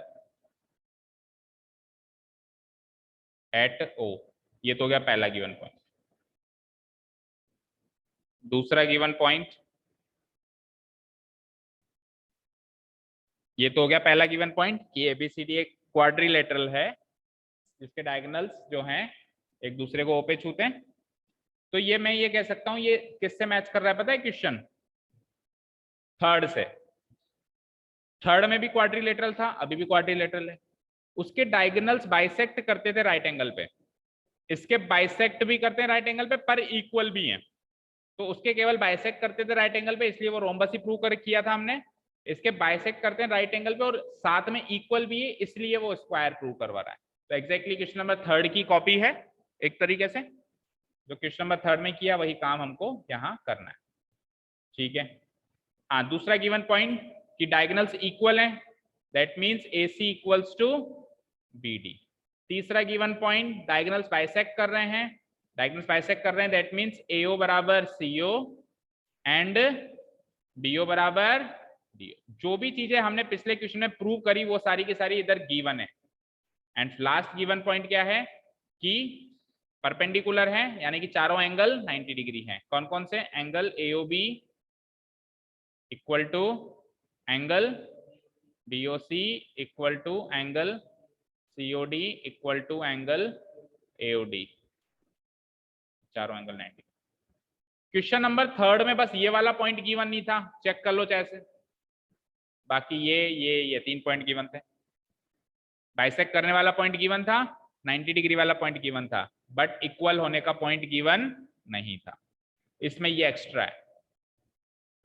at O। ये तो हो गया पहला गिवन पॉइंट। दूसरा गिवन पॉइंट, ये तो हो गया पहला गिवन पॉइंट कि एबीसीडी एक क्वाड्रिलेटरल है जिसके डायगोनल्स जो हैं एक दूसरे को ओ पे छूते हैं। तो ये मैं ये कह सकता हूं ये किससे मैच कर रहा है पता है क्वेश्चन? थर्ड से। थर्ड में भी क्वाड्रिलेटरल था, अभी भी क्वाड्रिलेटरल है। उसके डायगोनल्स बाइसेक्ट करते थे राइट एंगल पे, इसके बाइसेक्ट भी करते हैं राइट एंगल पे, पर इक्वल भी हैं। तो उसके केवल बाइसेक्ट करते थे राइट एंगल पे, इसलिए वो रोम्बस ही प्रूव कर किया था हमने। इसके बाइसेक्ट करते हैं राइट एंगल पे और साथ में इक्वल भी है, इसलिए वो स्क्वायर प्रूव करवा रहा है। तो एग्जैक्टली क्वेश्चन नंबर थर्ड की कॉपी है एक तरीके से। जो क्वेश्चन नंबर थर्ड में किया वही काम हमको यहाँ करना है। ठीक है, हाँ दूसरा गिवन पॉइंट कि डायगोनल्स इक्वल हैं, that means AC equals to BD। तीसरा गिवन पॉइंट डायगोनल्स बाइसेक्ट कर रहे हैं, दैट मींस AO बराबर CO एंड DO बराबर DO। जो भी चीजें हमने पिछले क्वेश्चन में प्रूव करी वो सारी की सारी इधर गिवन है। एंड लास्ट गिवन पॉइंट क्या है कि परपेंडिकुलर है, यानी कि चारों एंगल 90 डिग्री हैं। कौन कौन से? Angle AOB equal to angle DOC equal to angle COD equal to angle AOD, चारों एंगल 90। क्वेश्चन नंबर थर्ड में बस ये वाला पॉइंट गिवन नहीं था, चेक कर लो चाहे से, बाकी ये 3 पॉइंट गिवन थे। बाइसेक्ट करने वाला पॉइंट गिवन था, 90 डिग्री वाला पॉइंट गिवन था, बट इक्वल होने का पॉइंट गिवन नहीं था। इसमें ये एक्स्ट्रा है।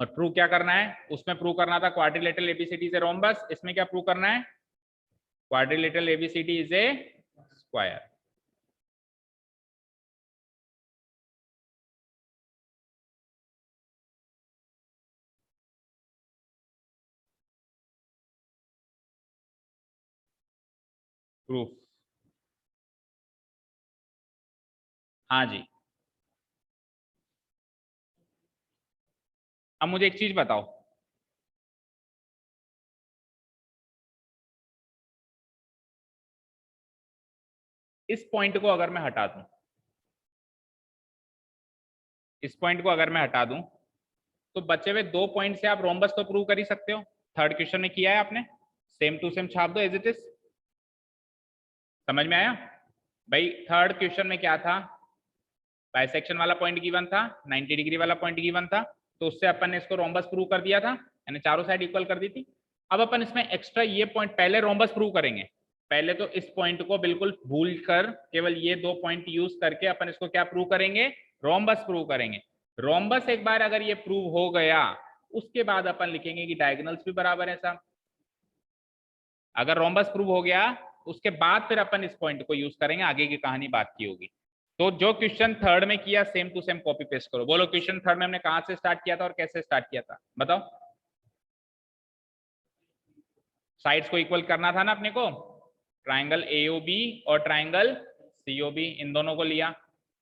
और प्रूव क्या करना है? उसमें प्रूव करना था quadrilateral ABCD is a rhombus, इसमें क्या प्रूव करना है? Quadrilateral ABCD is a square. Proof, हाँ जी। अब मुझे एक चीज बताओ, इस पॉइंट को अगर मैं हटा दूं, इस पॉइंट को अगर मैं हटा दूं, तो बचे हुए 2 पॉइंट से आप रोम्बस तो प्रूव कर ही सकते हो। थर्ड क्वेश्चन में किया है आपने, सेम टू सेम छाप दो एज इट इज। समझ में आया भाई? थर्ड क्वेश्चन में क्या था? बाइसेक्शन वाला पॉइंट गिवन था, 90 डिग्री वाला पॉइंट गिवन था, तो उससे अपन ने इसको रोम्बस प्रूव कर दिया था, यानी चारों साइड इक्वल कर दी थी। अब अपन इसमें एक्स्ट्रा ये पॉइंट, पहले रोम्बस प्रूव करेंगे, पहले तो इस पॉइंट को बिल्कुल भूल कर केवल ये 2 पॉइंट यूज करके अपन इसको क्या प्रूव करेंगे? रोम्बस प्रूव करेंगे। रोम्बस एक बार अगर ये प्रूव हो गया, उसके बाद अपन लिखेंगे कि डायगोनल्स भी बराबर है साहब। अगर रोम्बस प्रूव हो गया उसके बाद फिर अपन इस पॉइंट को यूज करेंगे, आगे की कहानी बात की होगी। तो जो क्वेश्चन थर्ड में किया same to same copy paste करो। बोलो क्वेश्चन थर्ड में हमने कहां से स्टार्ट किया था और कैसे स्टार्ट किया था? बताओ। साइड्स को इक्वल करना था ना अपने को, ट्राइंगल AOB और ट्राइंगल COB, इन दोनों को लिया।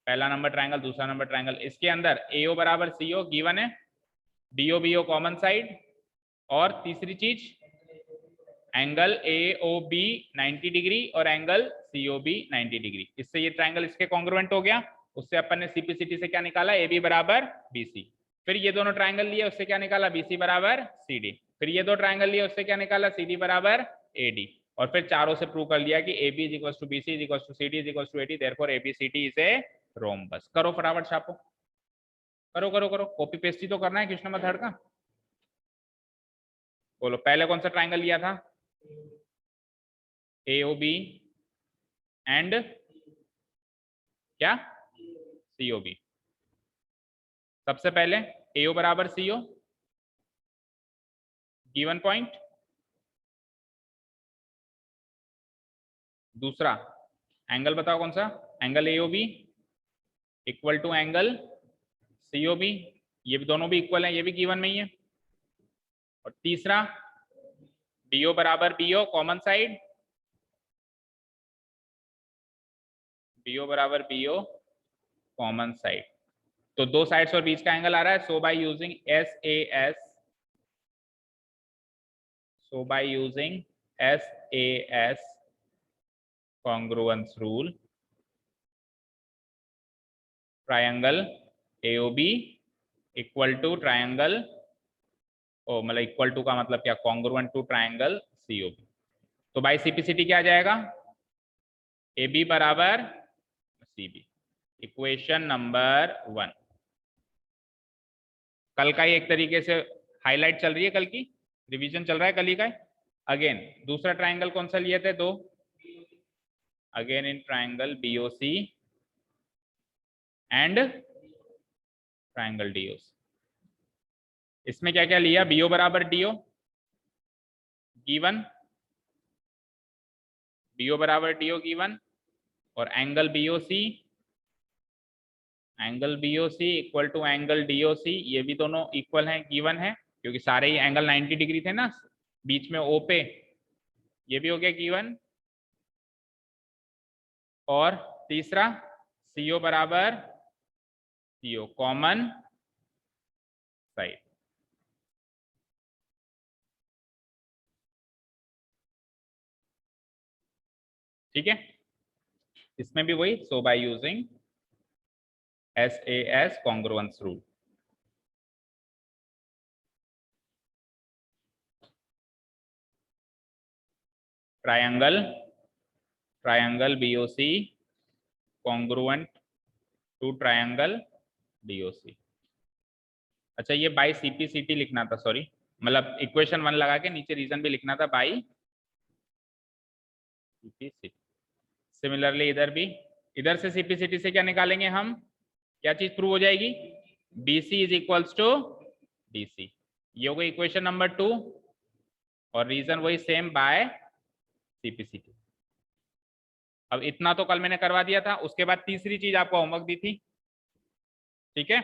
पहला नंबर ट्रायंगल, दूसरा नंबर ट्रायंगल, इसके अंदर AO बराबर CO गिवन है, DO BO कॉमन साइड, और तीसरी चीज एंगल AOB 90 डिग्री और एंगल COB 90 डिग्री। इससे ये ट्रायंगल इसके कॉन्ग्रुएंट हो गया। उससे अपन ने CPCT से क्या निकाला, AB बराबर BC। फिर ये दोनों ट्रायंगल लिए, उससे क्या निकाला, BC बराबर CD। फिर ये दो ट्रायंगल लिए, उससे क्या निकाला, CD बराबर AD। और फिर चारों से प्रूव कर लिया कि AB is equals to BC is equals to CD is equals to AD, therefore ABCD is a rhombus. करो फटाफट छापो, करो करो करो, कॉपी पेस्ट ही तो करना है कृष्ण मेथड का। बोलो पहले कौन सा ट्रायंगल लिया था, AOB एंड क्या, COB। सबसे पहले AO बराबर CO गिवन पॉइंट, दूसरा एंगल बताओ कौन सा, angle AOB equal to angle COB, ये भी दोनों भी इक्वल है, ये भी गिवन में ही है। और तीसरा DO बराबर BO कॉमन साइड, BO बराबर BO कॉमन साइड, तो दो साइड्स और बीच का एंगल आ रहा है। So by using SAS, so by using SAS congruence rule, triangle AOB equal to triangle, ओ मतलब इक्वल टू का मतलब क्या, कॉन्ग्रुएंट टू ट्रायंगल COB। तो बाय CPCT क्या आ जाएगा, AB बराबर CB। Equation number 1। कल का ही एक तरीके से हाईलाइट चल रही है, कल की रिवीजन चल रहा है कल ही का। अगेन दूसरा ट्रायंगल कौन सा लिए थे, दो, again in triangle BOC and triangle DOC। इसमें क्या क्या लिया, BO बराबर DO गिवन, BO बराबर DO गिवन, और angle BOC, angle BOC equal to angle DOC, ये भी दोनों इक्वल हैं, गिवन है, क्योंकि सारे ही एंगल 90 डिग्री थे ना बीच में O पे, ये भी हो गया गिवन। और तीसरा CO बराबर CO कॉमन साइड। ठीक है, इसमें भी वही, so by using SAS congruence rule. Triangle, triangle BOC congruent to triangle DOC। अच्छा ये बाय CPCT लिखना था, सॉरी, मतलब इक्वेशन 1 लगा के नीचे रीजन भी लिखना था बाय CPCT। सिमिलरली इधर भी, इधर से CPCT से क्या निकालेंगे हम, क्या चीज प्रूव हो जाएगी, BC is equals to DC। ये हो गई इक्वेशन नंबर 2, और रीजन वही सेम बाय CPCT। अब इतना तो कल मैंने करवा दिया था, उसके बाद तीसरी चीज आपको होमवर्क दी थी। ठीक है,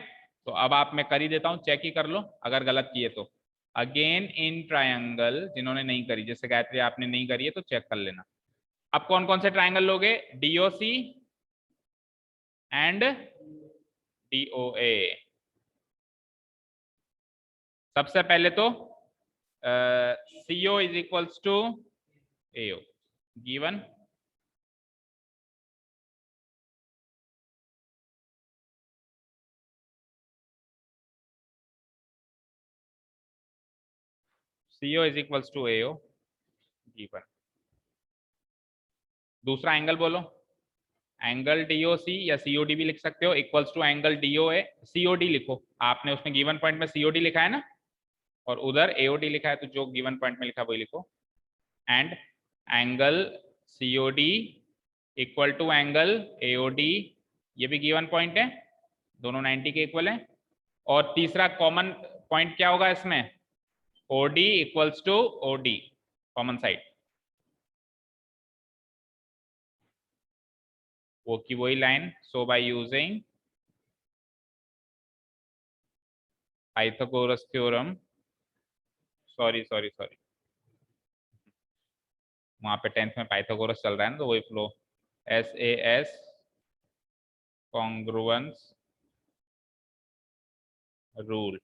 तो अब आप मैं कर ही देता हूं, चेक ही कर लो अगर गलत किए तो। अगेन इन ट्रायंगल, जिन्होंने नहीं करी, जैसे गायत्री आपने नहीं करी है तो चेक कर लेना। अब कौन कौन से ट्रायंगल लोगे, DOC एंड DOA। सबसे पहले तो CO is equals to AO given, CO is equals to AO given. दूसरा एंगल बोलो, एंगल DOC या COD भी लिख सकते हो, equals to angle DOA, COD लिखो, आपने उसमें गिवन पॉइंट में COD लिखा है ना, और उधर AOD लिखा है, तो जो गिवन पॉइंट में लिखा वही लिखो। And angle COD equal to angle AOD, ये भी गिवन पॉइंट है, दोनों 90 के इक्वल है। और तीसरा कॉमन पॉइंट क्या होगा इसमें, OD equals to OD common side, वो की वही line. So by using Pythagoras theorem, sorry sorry sorry, वहां पे 10th में पाइथागोरस चल रहा है ना, तो वही flow, SAS congruence rule,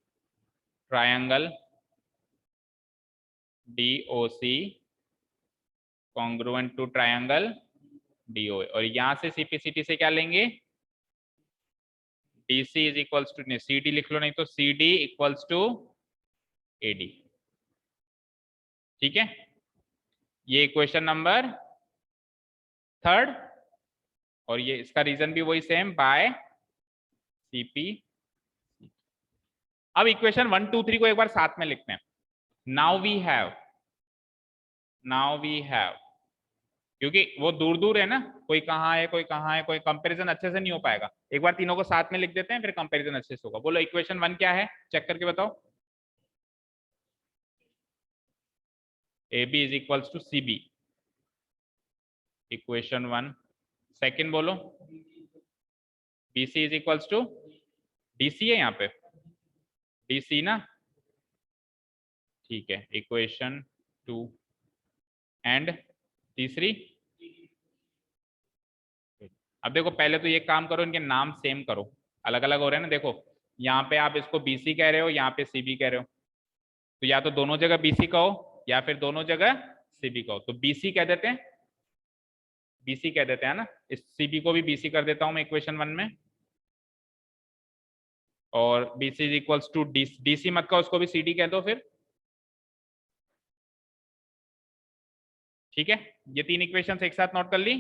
triangle DOC congruent to triangle DOA, और यहां से CPCT से क्या लेंगे, DC is equals to, CD लिख लो, नहीं तो CD इक्वल्स टू AD। ठीक है, ये इक्वेशन नंबर 3, और ये इसका रीजन भी वही सेम, बाय CP। अब इक्वेशन 1 2 3 को एक बार साथ में लिखते हैं। नाउ वी हैव, क्योंकि वो दूर दूर है ना, कोई कहाँ है कोई कहाँ है, कोई कंपैरिजन अच्छे से नहीं हो पाएगा। एक बार तीनों को साथ में लिख देते हैं, फिर कंपैरिजन अच्छे से होगा। बोलो इक्वेशन 1 क्या है, चेक करके बताओ। AB is equals to CB, equation 1। Second बोलो BC is equals to, DC है यहाँ पे, DC ना, ठीक है, इक्वेशन 2। एंड तीसरी, अब देखो पहले तो ये काम करो, इनके नाम सेम करो, अलग अलग हो रहे हैं ना। देखो यहाँ पे आप इसको BC कह रहे हो, यहाँ पे CB कह रहे हो, तो या तो दोनों जगह BC कहो या फिर दोनों जगह CB कहो। तो BC कह देते हैं, BC कह देते हैं ना, इस CB को भी BC कर देता हूं मैं इक्वेशन 1 में, और BC is equals to DC मत कहो, उसको भी CD कह दो फिर। ठीक है, ये 3 इक्वेशंस एक साथ नोट कर ली।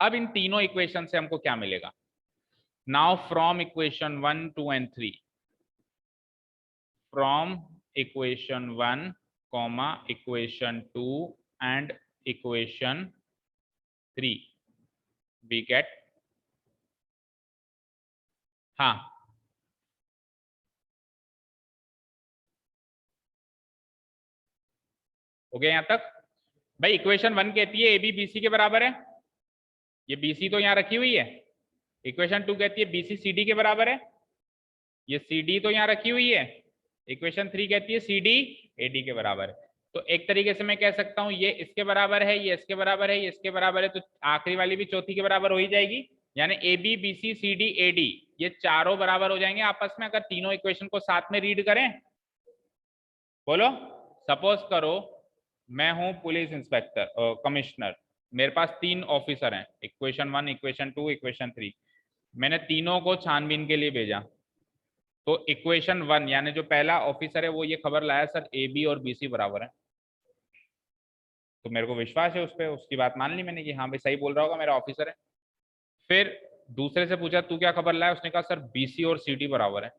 अब इन तीनों इक्वेशन से हमको क्या मिलेगा, now from equation 1 2 and 3, from equation 1 comma equation 2 and equation 3 we get, हाँ हो गया यहां तक भाई। इक्वेशन 1 कहती है AB BC के बराबर है, ये BC तो यहाँ रखी हुई है। इक्वेशन 2 कहती है BC CD के बराबर है, ये CD तो यहाँ रखी हुई है। इक्वेशन 3 कहती है CD AD के बराबर है। तो एक तरीके से मैं कह सकता हूँ ये इसके बराबर है, ये इसके बराबर है, ये इसके बराबर है, तो आखिरी वाली भी चौथी के बराबर हो ही जाएगी। यानी AB BC CD AD ये चारों बराबर हो जाएंगे आपस में, अगर तीनों इक्वेशन को साथ में रीड करें। बोलो, सपोज करो मैं हूं पुलिस इंस्पेक्टर कमिश्नर, मेरे पास 3 ऑफिसर हैं, इक्वेशन 1 इक्वेशन 2 इक्वेशन 3, मैंने तीनों को छानबीन के लिए भेजा। तो इक्वेशन 1 यानी जो पहला ऑफिसर है वो ये खबर लाया सर AB और BC बराबर है, तो मेरे को विश्वास है उस पर, उसकी बात मान ली मैंने कि हाँ भाई सही बोल रहा होगा, मेरा ऑफिसर है। फिर दूसरे से पूछा तू क्या खबर लाया, उसने कहा सर BC और CD बराबर है।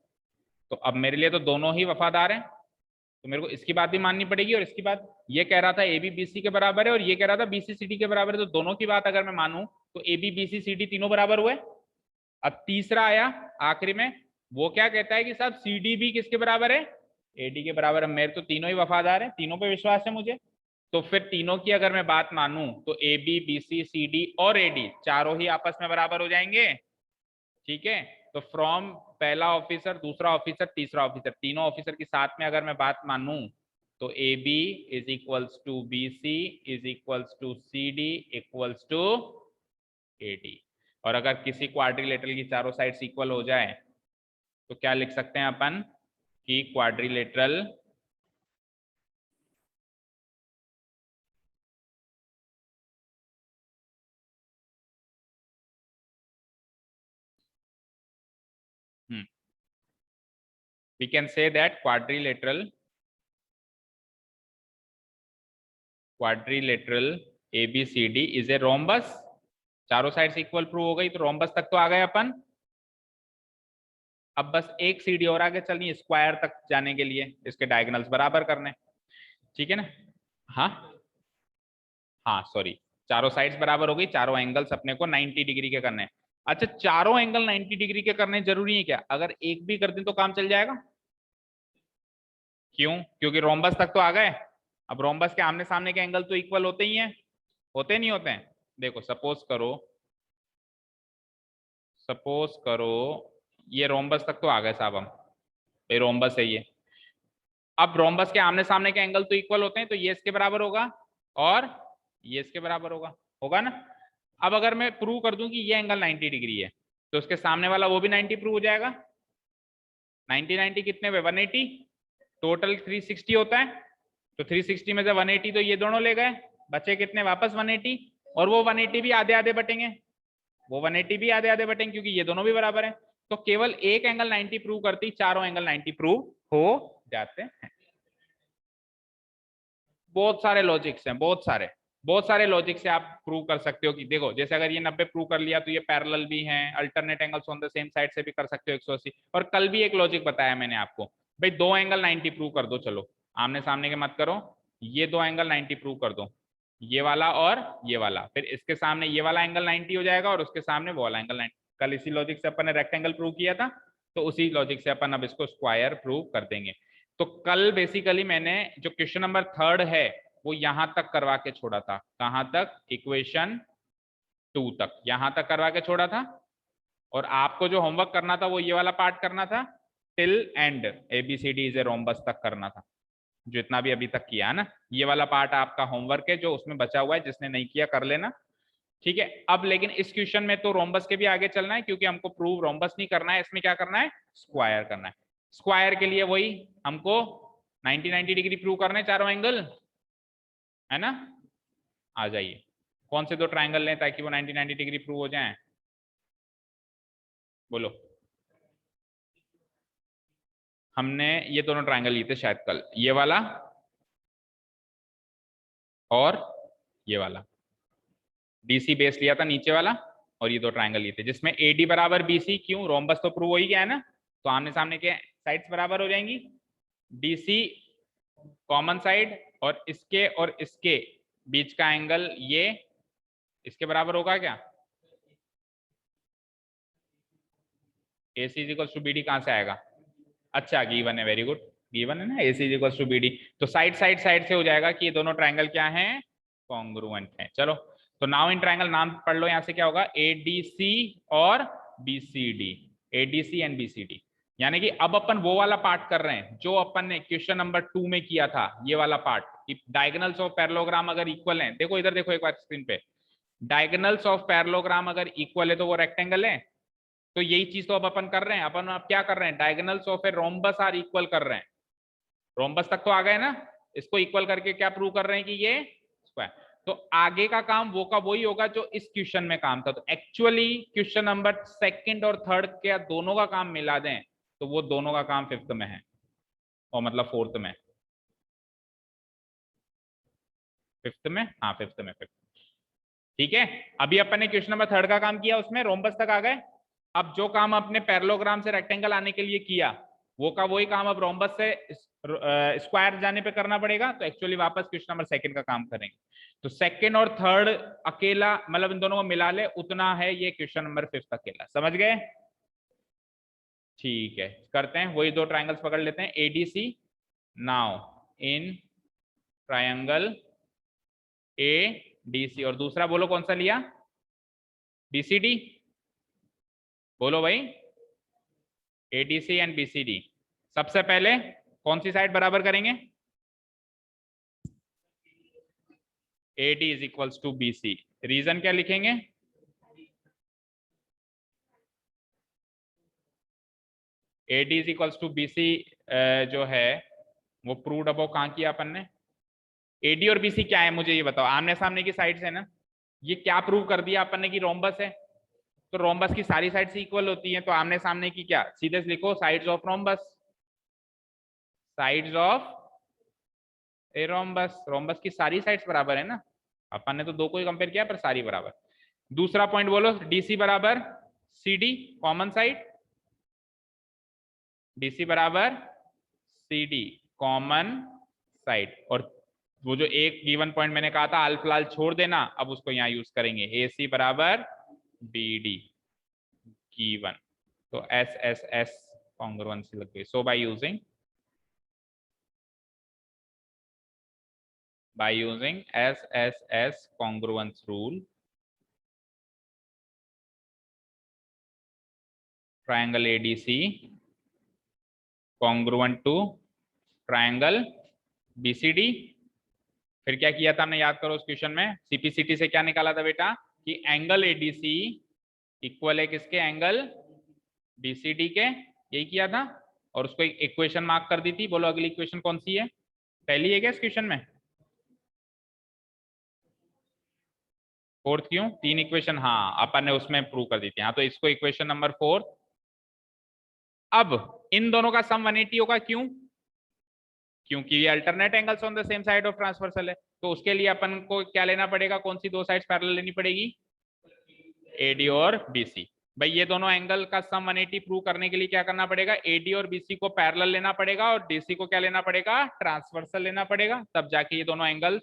तो अब मेरे लिए तो दोनों ही वफादार हैं, तो मेरे को इसकी बात भी माननी पड़ेगी और इसकी बात। ये कह रहा था AB BC के बराबर है और ये कह रहा था BC CD के बराबर है, तो दोनों की बात अगर मैं मानूं तो AB BC CD तीनों बराबर हुए। अब तीसरा आया आखिरी में, वो क्या कहता है कि साहब CD भी किसके बराबर है, AD के बराबर है। मेरे तो तीनों ही वफादार हैं, तीनों पे विश्वास है मुझे, तो फिर तीनों की अगर मैं बात मानूं तो AB BC CD और AD चारों ही आपस में बराबर हो जाएंगे। ठीक है, तो फ्रॉम पहला ऑफिसर दूसरा ऑफिसर तीसरा ऑफिसर, तीनों ऑफिसर की साथ में अगर मैं बात मानूं तो AB is equals to BC is equals to CD equals to AD। और अगर किसी क्वाड्रिलेटरल की चारों साइड्स इक्वल हो जाए तो क्या लिख सकते हैं अपन कि quadrilateral we can say that quadrilateral ABCD is a rhombus। चारों साइड्स इक्वल प्रूव हो गई, तो रोम्बस तक तो आ गए अपन। अब बस एक सीढ़ी और आगे चलनी है स्क्वायर तक जाने के लिए, इसके डायगोनल्स बराबर करने। ठीक है ना, हाँ हाँ सॉरी, चारों साइड्स बराबर हो गई, चारों एंगल्स अपने को 90 डिग्री के करने हैं। अच्छा, चारों एंगल 90 डिग्री के करने जरूरी है क्या, अगर एक भी कर दें तो काम चल जाएगा? क्यों? क्योंकि रोम्बस तक तो आ गए। अब रोम्बस के आमने सामने के एंगल तो इक्वल होते ही हैं, होते नहीं होते हैं? देखो सपोज करो ये रोम्बस तक तो आ गए साहब हम, ये रोम्बस है ये। अब रोम्बस के आमने सामने के एंगल तो इक्वल होते हैं, तो ये इसके बराबर होगा और ये इसके बराबर होगा, होगा ना। अब अगर मैं प्रूव कर दूं कि ये एंगल 90 डिग्री है तो उसके सामने वाला वो भी 90 प्रूव हो जाएगा। 90 90 कितने हुए 180, टोटल 360 होता है। तो 360 में से 180 तो ये दोनों ले गए, बचे कितने वापस 180, और वो 180 भी आधे आधे बटेंगे, वो 180 भी आधे आधे बटेंगे क्योंकि ये दोनों भी बराबर है। तो केवल एक एंगल 90 प्रूव करती, चारों एंगल 90 प्रूव हो जाते हैं। बहुत सारे लॉजिक्स हैं, बहुत सारे लॉजिक से आप प्रूव कर सकते हो कि देखो जैसे अगर ये 90 प्रूव कर लिया तो ये पैरेलल भी हैं, alternate angles on the same side से भी कर सकते हो 180। और कल भी एक लॉजिक बताया मैंने आपको, भाई दो एंगल 90 प्रूव कर दो, चलो आमने सामने के मत करो, ये दो एंगल 90 प्रूव कर दो, ये वाला और ये वाला, फिर इसके सामने ये वाला एंगल 90 हो जाएगा और उसके सामने वो वाला एंगल 90। कल इसी लॉजिक से अपन ने रेक्टेंगल प्रूव किया था, तो उसी लॉजिक से अपन अब इसको स्क्वायर प्रूव कर देंगे। तो कल बेसिकली मैंने जो क्वेश्चन नंबर 3 है वो यहां तक करवा के छोड़ा था, कहां तक, इक्वेशन 2 तक, यहां तक करवा के छोड़ा था। और आपको जो होमवर्क करना था वो ये वाला पार्ट करना था, till and ABCD is a rhombus तक करना था, जो इतना भी अभी तक किया है ना, ये वाला पार्ट आपका होमवर्क है जो उसमें बचा हुआ है, जिसने नहीं किया कर लेना, ठीक है। अब लेकिन इस क्वेश्चन में तो रोम्बस के भी आगे चलना है क्योंकि हमको प्रूव रोम्बस नहीं करना है, इसमें क्या करना है, स्क्वायर करना है। स्क्वायर के लिए वही हमको 90 डिग्री प्रूव करना है चारों एंगल, है ना। आ जाइए, कौन से दो ट्रायंगल लें ताकि वो 90 डिग्री प्रूव हो जाएं, बोलो। हमने ये दोनों ट्रायंगल लिए थे शायद कल, ये वाला और ये वाला, DC बेस लिया था नीचे वाला, और ये दो ट्रायंगल लिए थे जिसमें AD बराबर BC, क्यों, रोम्बस तो प्रूव हो ही गया है ना, तो आमने सामने के साइड्स बराबर हो जाएंगी, DC कॉमन साइड और इसके बीच का एंगल ये इसके बराबर होगा क्या, AC is equal to BD कहां से आएगा, अच्छा गिवन है, वेरी गुड, गिवन है ना, AC is equal to BD, तो साइड से हो जाएगा कि ये दोनों ट्रायंगल क्या हैं, कॉन्ग्रुएंट हैं। चलो तो नाउ इन ट्रायंगल नाम पढ़ लो, यहां से क्या होगा, ADC और BCD, ADC एंड BCD, यानी कि अब अपन वो वाला पार्ट कर रहे हैं जो अपन ने क्वेश्चन नंबर 2 में किया था, ये वाला पार्ट कि डायगोनल्स ऑफ पैरेललोग्राम अगर इक्वल हैं, देखो इधर देखो एक बार स्क्रीन पे, डायगोनल्स ऑफ पैरेललोग्राम अगर इक्वल है तो वो रेक्टेंगल है, तो यही चीज तो अब अपन कर रहे हैं, अपन अब क्या कर रहे हैं, diagonals of a rhombus are equal कर रहे हैं, रोम्बस तक तो आ गए ना, इसको इक्वल करके क्या प्रूव कर रहे हैं कि ये स्क्वायर। तो आगे का काम वो का वही होगा जो इस क्वेश्चन में काम था, तो एक्चुअली क्वेश्चन नंबर 2 और 3 के दोनों का काम मिला दें तो वो दोनों का काम 5th में है, और मतलब 4th में, 5th में, हाँ 5th में, 5th, ठीक है। अभी अपन ने क्वेश्चन नंबर 3 का काम किया, उसमें रोम्बस तक आ गए, अब जो काम अपने पैरेललोग्राम से रेक्टेंगल आने के लिए किया वो का वही काम अब रोम्बस से स्क्वायर जाने पे करना पड़ेगा, तो एक्चुअली वापस क्वेश्चन नंबर 2 का काम करेंगे। तो 2 और 3 अकेला, मतलब इन दोनों को मिला ले उतना है ये क्वेश्चन नंबर 5 अकेला, समझ गए, ठीक है। करते हैं वही दो ट्रायंगल्स पकड़ लेते हैं, ADC, now in triangle ADC, और दूसरा बोलो कौन सा लिया, BCD, बोलो भाई, ADC एंड BCD। सबसे पहले कौन सी साइड बराबर करेंगे, AD is equals to BC, reason क्या लिखेंगे, AD is equals to BC जो है वो प्रूव्ड अबव कहां किया अपन ने, AD और BC क्या है मुझे ये बताओ, आमने सामने की साइड है ना, ये क्या प्रूव कर दिया अपन ने कि रोम्बस है, तो रोम्बस की सारी साइड से इक्वल होती है, तो आमने सामने की क्या, सीधे से लिखो sides of rhombus, sides of a rhombus, rhombus की सारी साइड्स बराबर है ना, अपन ने तो दो को ही कंपेयर किया पर सारी बराबर। दूसरा पॉइंट बोलो, DC बराबर CD कॉमन साइड, DC बराबर CD कॉमन साइड, और वो जो एक गिवन पॉइंट मैंने कहा था आल फिलहाल छोड़ देना, अब उसको यहाँ यूज करेंगे, AC बराबर BD गिवन, तो SSS कॉन्ग्रुएंसी लग गई। सो by using SSS congruence rule, triangle ADC congruent to triangle BCD। फिर क्या किया था हमने, याद करो उस क्वेश्चन में CPCT से क्या निकाला था बेटा, कि एंगल एडीसी इक्वल है किसके, एंगल बीसीडी के, यही किया था और उसको एक इक्वेशन मार्क कर दी थी। बोलो अगली इक्वेशन कौन सी है, पहली है क्या इस क्वेश्चन में, फोर्थ क्यों, तीन इक्वेशन, हाँ अपन ने उसमें प्रूव कर दी थी, हाँ तो इसको इक्वेशन नंबर 4। अब इन दोनों का सम 180 होगा, क्यों, क्योंकि ये alternate angles on the same side of transversal है, तो उसके लिए अपन को क्या लेना पड़ेगा, कौन सी दो साइड्स पैरेलल लेनी पड़ेगी, एडी और बीसी। भाई ये दोनों एंगल का सम 180 प्रूव करने के लिए क्या करना पड़ेगा, एडी और बीसी को पैरेलल लेना पड़ेगा और डीसी को क्या लेना पड़ेगा, ट्रांसवर्सल लेना पड़ेगा, तब जाके ये दोनों angle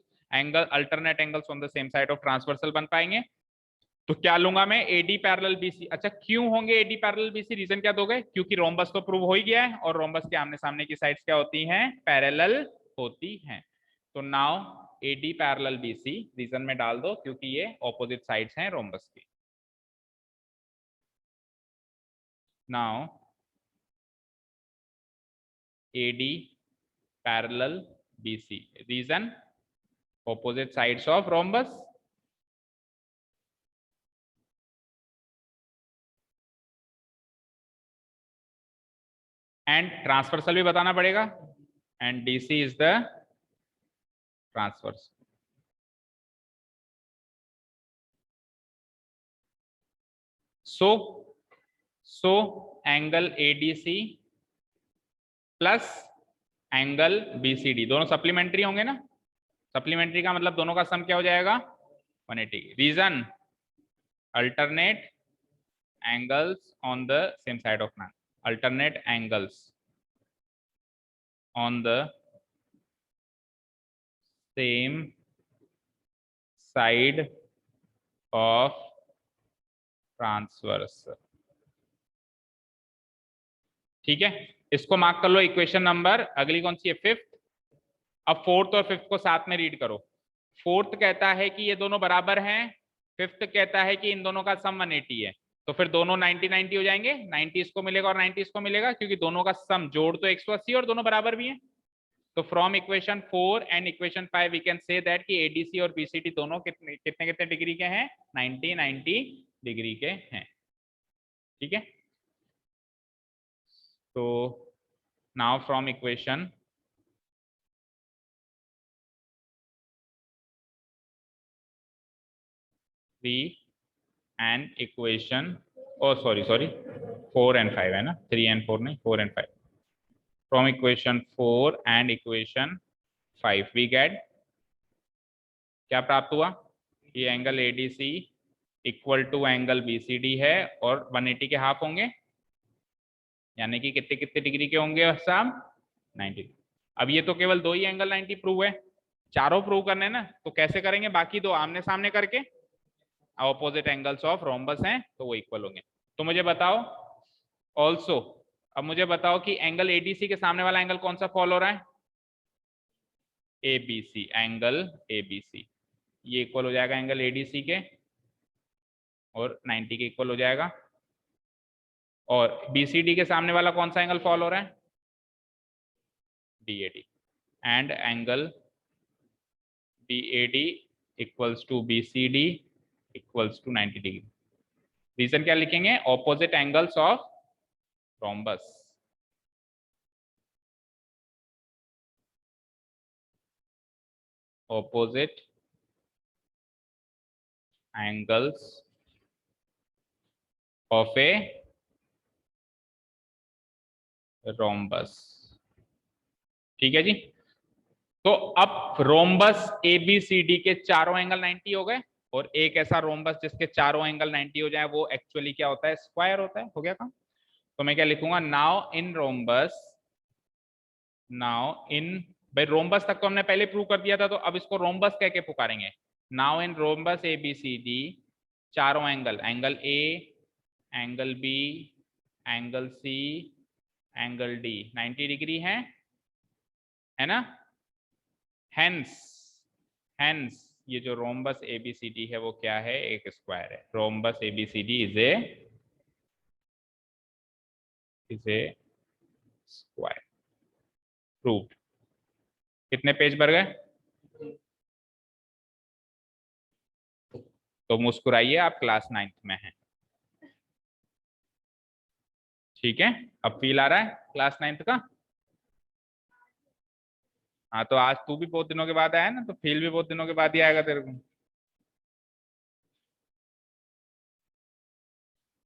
alternate angles on the same side of transversal बन पाएंगे। तो क्या लूंगा मैं, एडी पैरेलल बीसी। अच्छा क्यों होंगे एडी पैरेलल बीसी, रीजन क्या दोगे, क्योंकि रोम्बस तो प्रूव हो ही गया है और रोम्बस के आमने सामने की साइड्स क्या होती हैं, पैरेलल होती हैं। तो now AD parallel BC reason में डाल दो क्योंकि ये ऑपोजिट साइड्स हैं रोम्बस की। Now AD parallel BC, reason opposite sides of rhombus, and transversal भी बताना पड़ेगा, and DC is the transverse. So angle ADC plus angle BCD दोनों सप्लीमेंट्री होंगे ना, सप्लीमेंट्री का मतलब दोनों का सम क्या हो जाएगा, 180। Reason alternate angles on the same side of man, alternate angles on the same side of transverse। ठीक है, इसको मार्क कर लो इक्वेशन नंबर, अगली कौन सी है, फिफ्थ। अब फोर्थ और फिफ्थ को साथ में रीड करो। फोर्थ कहता है कि ये दोनों बराबर हैं, फिफ्थ कहता है कि इन दोनों का सम 180 है, तो फिर दोनों 90-90 हो जाएंगे, 90 इसको मिलेगा और 90 इसको मिलेगा, क्योंकि दोनों का सम जोड़ तो 180 और दोनों बराबर भी हैं। तो from equation 4 and equation 5 we can say that कि एडीसी और बीसीडी दोनों कितने कितने कितने डिग्री के हैं, 90-90 डिग्री के हैं। ठीक है, तो now from equation 3 and equation, oh sorry 4 and 5 है ना, 3 एंड 4 नहीं, 4 and 5। From equation 4 and equation 5 we get क्या प्राप्त हुआ, ये angle ADC equal to angle BCD है और 180 के हाफ होंगे, यानी कि कितने कितने डिग्री के होंगे साहब, 90। अब ये तो केवल दो ही एंगल 90 प्रूव है, चारों प्रूव करने ना, तो कैसे करेंगे, बाकी दो आमने सामने करके, ऑपोजिट एंगल्स ऑफ रोम्बस हैं तो वो इक्वल होंगे। तो मुझे बताओ ऑल्सो, अब मुझे बताओ कि एंगल एडीसी के सामने वाला एंगल कौन सा फॉल हो रहा है, एबीसी, एंगल एबीसी, ये इक्वल हो जाएगा एंगल एडीसी के और 90 के इक्वल हो जाएगा। और बीसीडी के सामने वाला कौन सा एंगल फॉल हो रहा है, DAD, and angle BAD equals to BCD equals to 90 degree. Reason क्या लिखेंगे, opposite angles of rhombus, opposite angles of a rhombus. ठीक है जी, तो अब रोम्बस एबीसीडी के चारों एंगल 90 हो गए, और एक ऐसा रोम्बस जिसके चारों एंगल 90 हो जाए वो एक्चुअली क्या होता है, स्क्वायर होता है। हो गया काम। तो मैं क्या लिखूंगा, now in rhombus, now in, भाई रोम्बस तक तो हमने पहले प्रूव कर दिया था, तो अब इसको रोम्बस कह के पुकारेंगे। नाउ इन रोम्बस एबीसीडी चारों angle, angle A, angle B, angle C, angle D 90 degree है ना। हेंस हेंस ये जो रोम्बस एबीसीडी है वो क्या है, एक स्क्वायर है। Rhombus ABCD is a square, proved. कितने पेज भर गए, तो मुस्कुराइए, आप क्लास 9th में हैं। ठीक है, अब फील आ रहा है क्लास 9th का? हाँ, तो आज तू भी बहुत दिनों के बाद आया ना, तो फील भी बहुत दिनों के बाद ही आएगा तेरे को।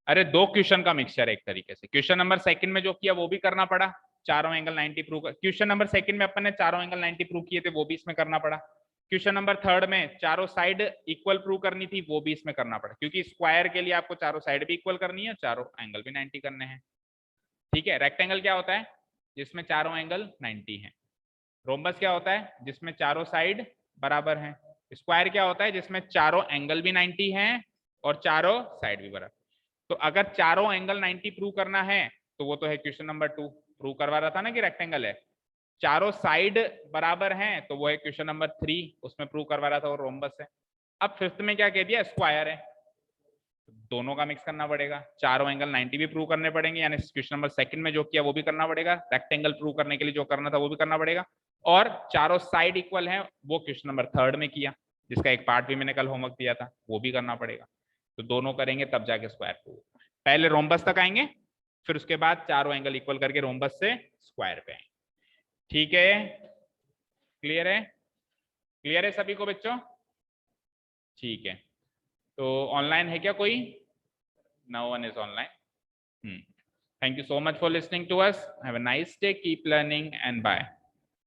अरे दो क्वेश्चन का मिक्सचर एक तरीके से। क्वेश्चन नंबर सेकंड में जो किया वो भी करना पड़ा, चारों एंगल 90 प्रूव कर। क्वेश्चन नंबर सेकंड में अपन ने चारों एंगल 90 प्रूव किए थे, वो भी इसमें करना पड़ा। क्वेश्चन नंबर थर्ड में चारों साइड इक्वल प्रूव करनी थी, वो भी इसमें करना पड़ा, क्योंकि स्क्वायर के लिए आपको चारों साइड भी इक्वल करनी है, चारों एंगल भी 90 करने हैं। ठीक है, रेक्टेंगल क्या होता है? जिसमें चारों एंगल 90 हैं। रोम्बस क्या होता है? जिसमें चारों साइड बराबर हैं। स्क्वायर क्या होता है? जिसमें चारों एंगल भी 90 हैं और चारों साइड भी बराबर। तो अगर चारों एंगल 90 प्रूव करना है तो वो तो है क्वेश्चन नंबर 2, प्रूव करवा रहा था ना कि रेक्टेंगल है। चारों साइड बराबर हैं तो वो है क्वेश्चन नंबर 3, उसमें प्रूव करवा रहा था वो रोम्बस है। अब फिफ्थ में क्या कह दिया? स्क्वायर है। दोनों का मिक्स करना पड़ेगा, चारों एंगल 90 भी प्रूव करने पड़ेंगे, यानी क्वेश्चन नंबर सेकंड में जो किया वो भी करना पड़ेगा, रेक्टेंगल प्रूव करने के लिए जो करना था वो भी करना पड़ेगा, और चारों साइड इक्वल हैं वो क्वेश्चन नंबर थर्ड में किया, जिसका एक पार्ट भी मैंने कल होमवर्क दिया था, वो भी करना पड़ेगा। तो दोनों करेंगे तब जाके स्क्वायर प्रूव। पहले रोम्बस तक आएंगे, फिर उसके बाद चारों एंगल इक्वल करके रोम्बस से स्क्वायर पे आएंगे। ठीक है, क्लियर है? क्लियर है सभी को बच्चों? ठीक है, तो ऑनलाइन है क्या कोई? No one is online. Thank you so much for listening to us. Have a nice day. Keep learning and bye.